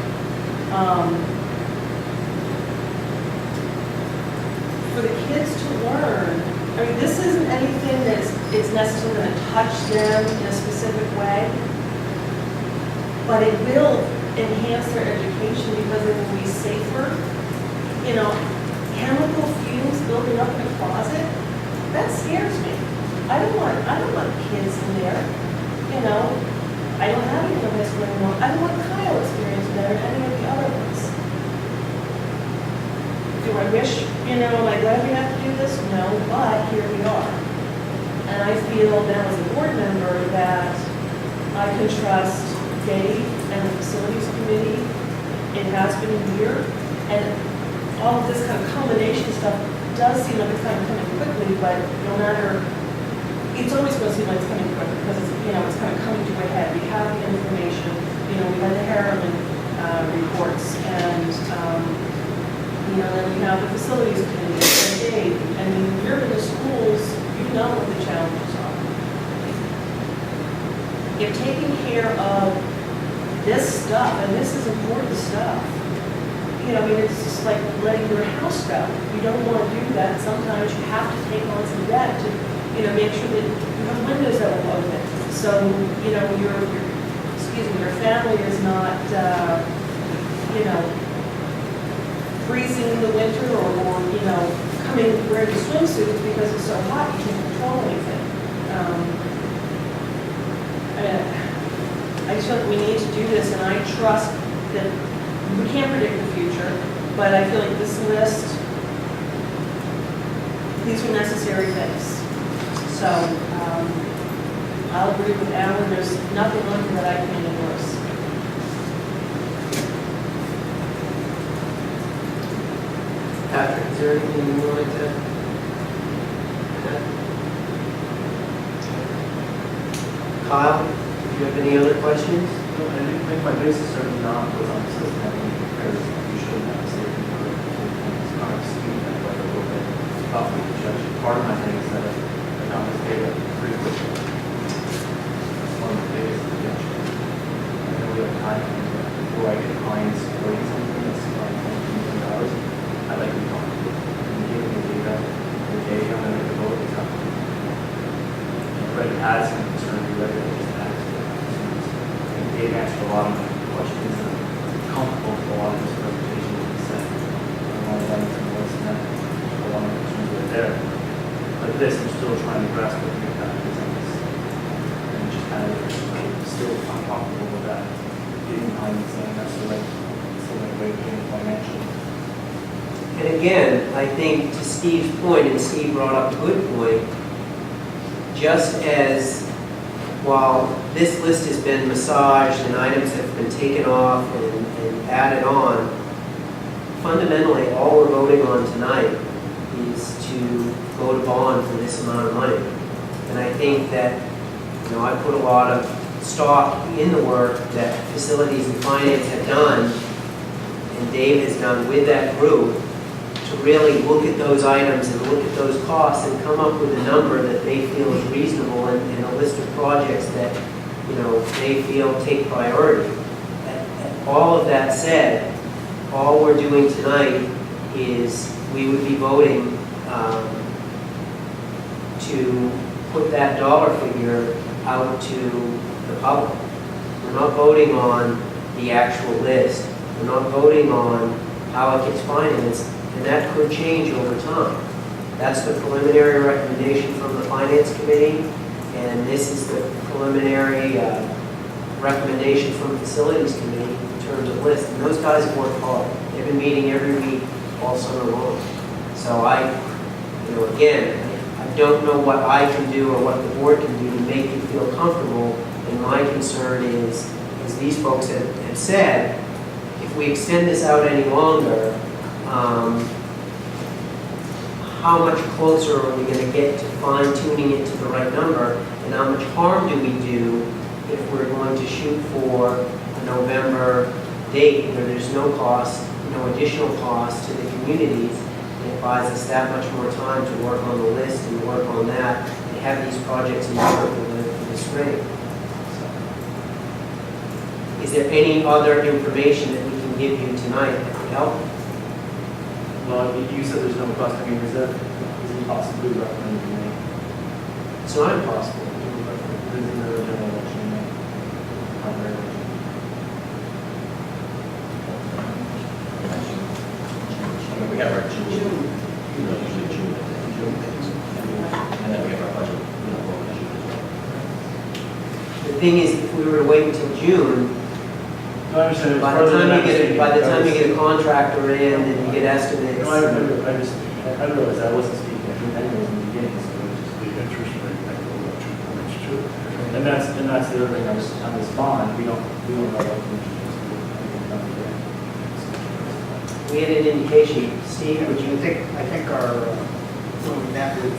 for the kids to learn. I mean, this isn't anything that's, it's necessarily going to touch them in a specific way, but it will enhance their education because it will be safer. You know, chemical fumes building up in a closet, that scares me. I don't want kids in there, you know. I don't have any of this going on. I don't want Kyle experiencing that or any of the other ones. Do I wish, you know, am I glad we have to do this? No, but here we are. And I feel now as a board member that I can trust Dave and the facilities committee. It has been a year, and all of this kind of culmination stuff does seem like it's kind of coming quickly, but no matter, it's always going to seem like it's coming quicker because it's, you know, it's kind of coming to a head. We have the information, you know, we had the Harriman reports, and you know, then we have the facilities committee and Dave, and you're in the schools, you know what the challenges are. If taking care of this stuff, and this is important stuff, you know, I mean, it's just like letting your house go. You don't want to do that. Sometimes you have to take on some debt to, you know, make sure that you have windows that will open. So, you know, your family is not, you know, freezing in the winter or, you know, coming wearing swimsuits because it's so hot you can't control anything. I just feel like we need to do this, and I trust that we can't predict the future, but I feel like this list, these are necessary things. So I'll agree with Alan, there's nothing on here that I can endorse. Patrick, is there anything you wanted to add? Kyle, do you have any other questions? I think my biggest concern is not was on the system having because you should have saved for it's kind of skewed that way a little bit. Probably projection. Part of my thing is that I got this data pretty quickly. That's one of the biggest projections. I know we have time before I get clients waiting something that's like $20 million. I like to be comfortable. And give me the data the day I'm going to make a vote is up. But it has some concern you ready to just ask for concerns. Dave answered a lot of my questions, and I'm comfortable with a lot of this presentation that he said. A lot of them and Morse and that, a lot of the questions were there. But this, I'm still trying to grasp what the impact is on this. And just kind of still uncomfortable with that. Getting behind and saying that's the right way of doing it financially. And again, I think to Steve's point, and Steve brought up a good point, just as while this list has been massaged and items have been taken off and added on, fundamentally all we're voting on tonight is to vote a bond for this amount of money. And I think that, you know, I put a lot of stock in the work that facilities and finance have done, and Dave has done with that group, to really look at those items and look at those costs and come up with a number that they feel is reasonable and a list of projects that, you know, they feel take priority. And all of that said, all we're doing tonight is we would be voting to put that dollar figure out to the public. We're not voting on the actual list. We're not voting on how it gets financed. And that could change over time. That's the preliminary recommendation from the Finance Committee, and this is the preliminary recommendation from the Facilities Committee in terms of list. And those guys have worked hard. They've been meeting every week all summer long. So you know, again, I don't know what I can do or what the board can do to make you feel comfortable. And my concern is these folks have said, if we extend this out any longer, how much closer are we going to get to fine-tuning it to the right number, and how much harm do we do if we're going to shoot for a November date where there's no cost, no additional cost to the communities, and it buys us that much more time to work on the list and work on that, and have these projects in Europe in the spring. So, is there any other information that we can give you tonight that would help? Well, you said there's no cost, I mean, is it possibly recommended to me? It's not impossible. This is another general election, primary election. I mean, we have our June, usually June, and then we have our budget, vote in June as well. The thing is, if we were to wait until June, No, I understand. by the time you get a contractor in and you get estimates. No, I realize I wasn't speaking, I think anyways in the beginning, so it was just. The interest rate may go up 2 points too. And that's the other thing, on this bond, we don't know what the interest is. We had an indication. Steve, would you think? I think our, when we met with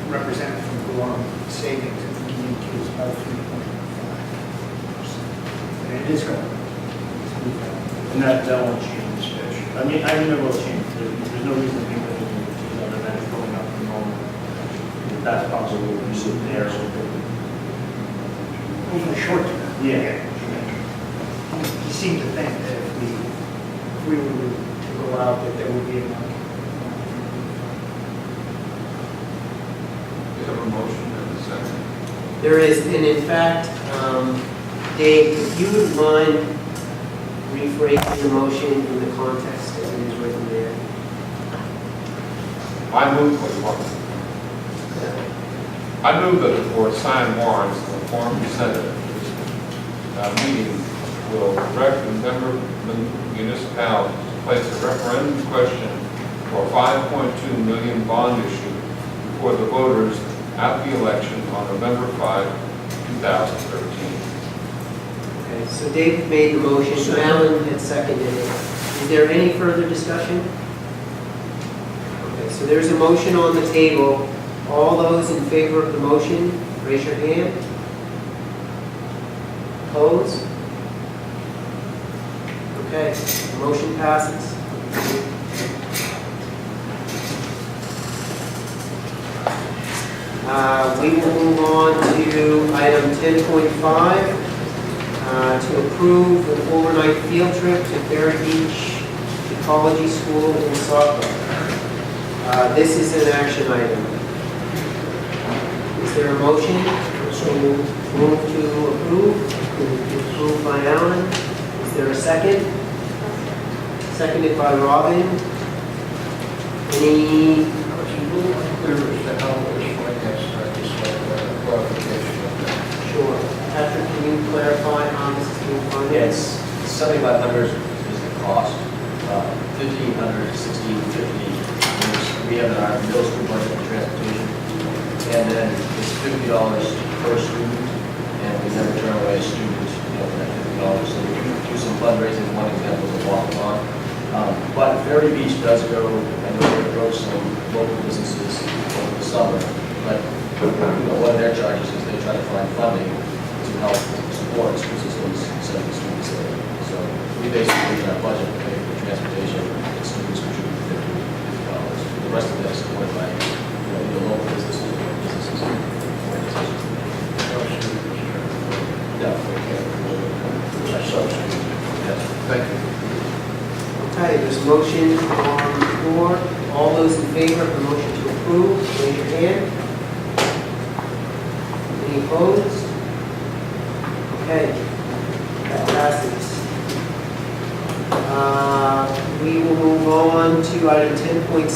representative from Gorham Savings, I think he indicates about 3.5%. And it is going to move down. And that won't change. I mean, I think it will change. There's no reason to think that it will change other than it's going up from the moment. That's possible, we sit there. Over the short term. Yeah. He seemed to think that if we were to go out, that there would be enough. We have a motion and a second. There is, and in fact, Dave, if you would mind rephrasing the motion in the context as it is written there. I move that the board sign warrants in the form presented at this meeting will direct the member municipalities to place a referendum question for a 5.2 million bond issue before the voters at the election on November 5, 2013. Okay, so Dave made the motion, Alan had seconded it. Is there any further discussion? Okay, so there's a motion on the table. All those in favor of the motion, raise your hand. Opposed? Okay, the motion passes. We will move on to item 10.5. To approve an overnight field trip to Berry Beach Ecology School in Saukville. This is an action item. Is there a motion? So move to approve. Approved by Alan. Is there a second? Seconded by Robin. Any? I was a little unclear as to how this finance, just like clarification of that. Sure. Patrick, can you clarify how this is being funded? Yeah, it's something about numbers is the cost, 1,500, 1,650. We have in our middle school budget for transportation. And then it's $50 per student, and we never turn away a student, for that $50. So we do some fundraising, one example is a walk-on. But Berry Beach does go, I know they approach some local businesses over the summer, but one of their charges is they try to find funding to help support school systems, sending students there. So we basically, in our budget, pay for transportation, and students contribute $50. The rest of that is supported by, either local businesses or businesses, organizations. No, we can't. Yes. Thank you. Okay, there's a motion on the floor. All those in favor of the motion to approve, raise your hand. Any opposed? Okay, that passes. We will move on to item 10.6,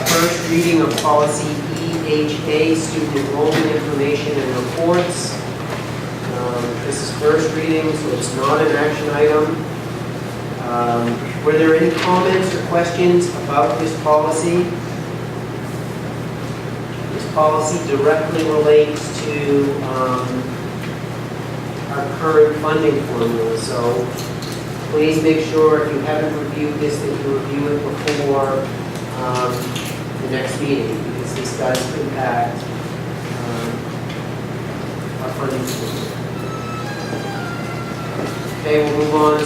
first reading of policy EHA, student enrollment information and reports. This is first reading, so it's not an action item. Were there any comments or questions about this policy? This policy directly relates to our current funding formula, so please make sure if you haven't reviewed this that you review it before the next meeting, because this does impact our funding formula. Okay, we'll move on to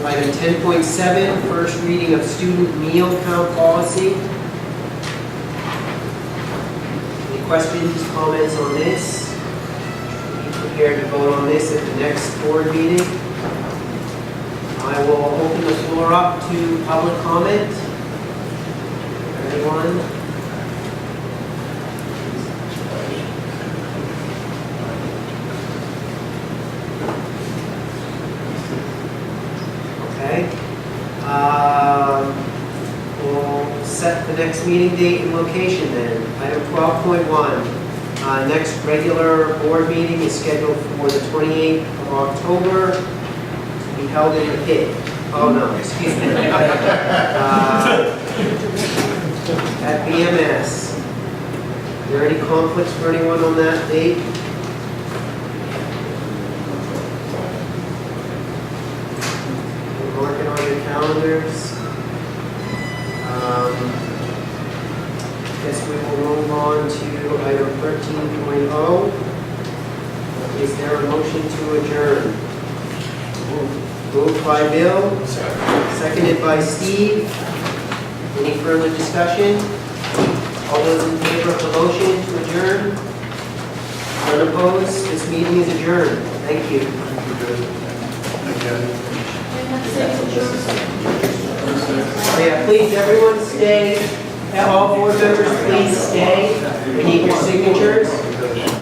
item 10.7, first reading of student meal count policy. Any questions, comments on this? Be prepared to vote on this at the next board meeting. I will open the floor up to public comment. Anyone? Okay. We'll set the next meeting date and location then. Item 12.1, next regular board meeting is scheduled for the 28th of October to be held in the pit. Oh, no, excuse me. At BMS. Are there any conflicts for anyone on that date? Mark it on your calendars. Guess we will move on to item 13.0. Is there a motion to adjourn? Moved by Bill, seconded by Steve. Any further discussion? All those in favor of the motion to adjourn? None opposed? This meeting is adjourned. Thank you. Oh yeah, please, everyone stay. All board members, please stay. We need your signatures.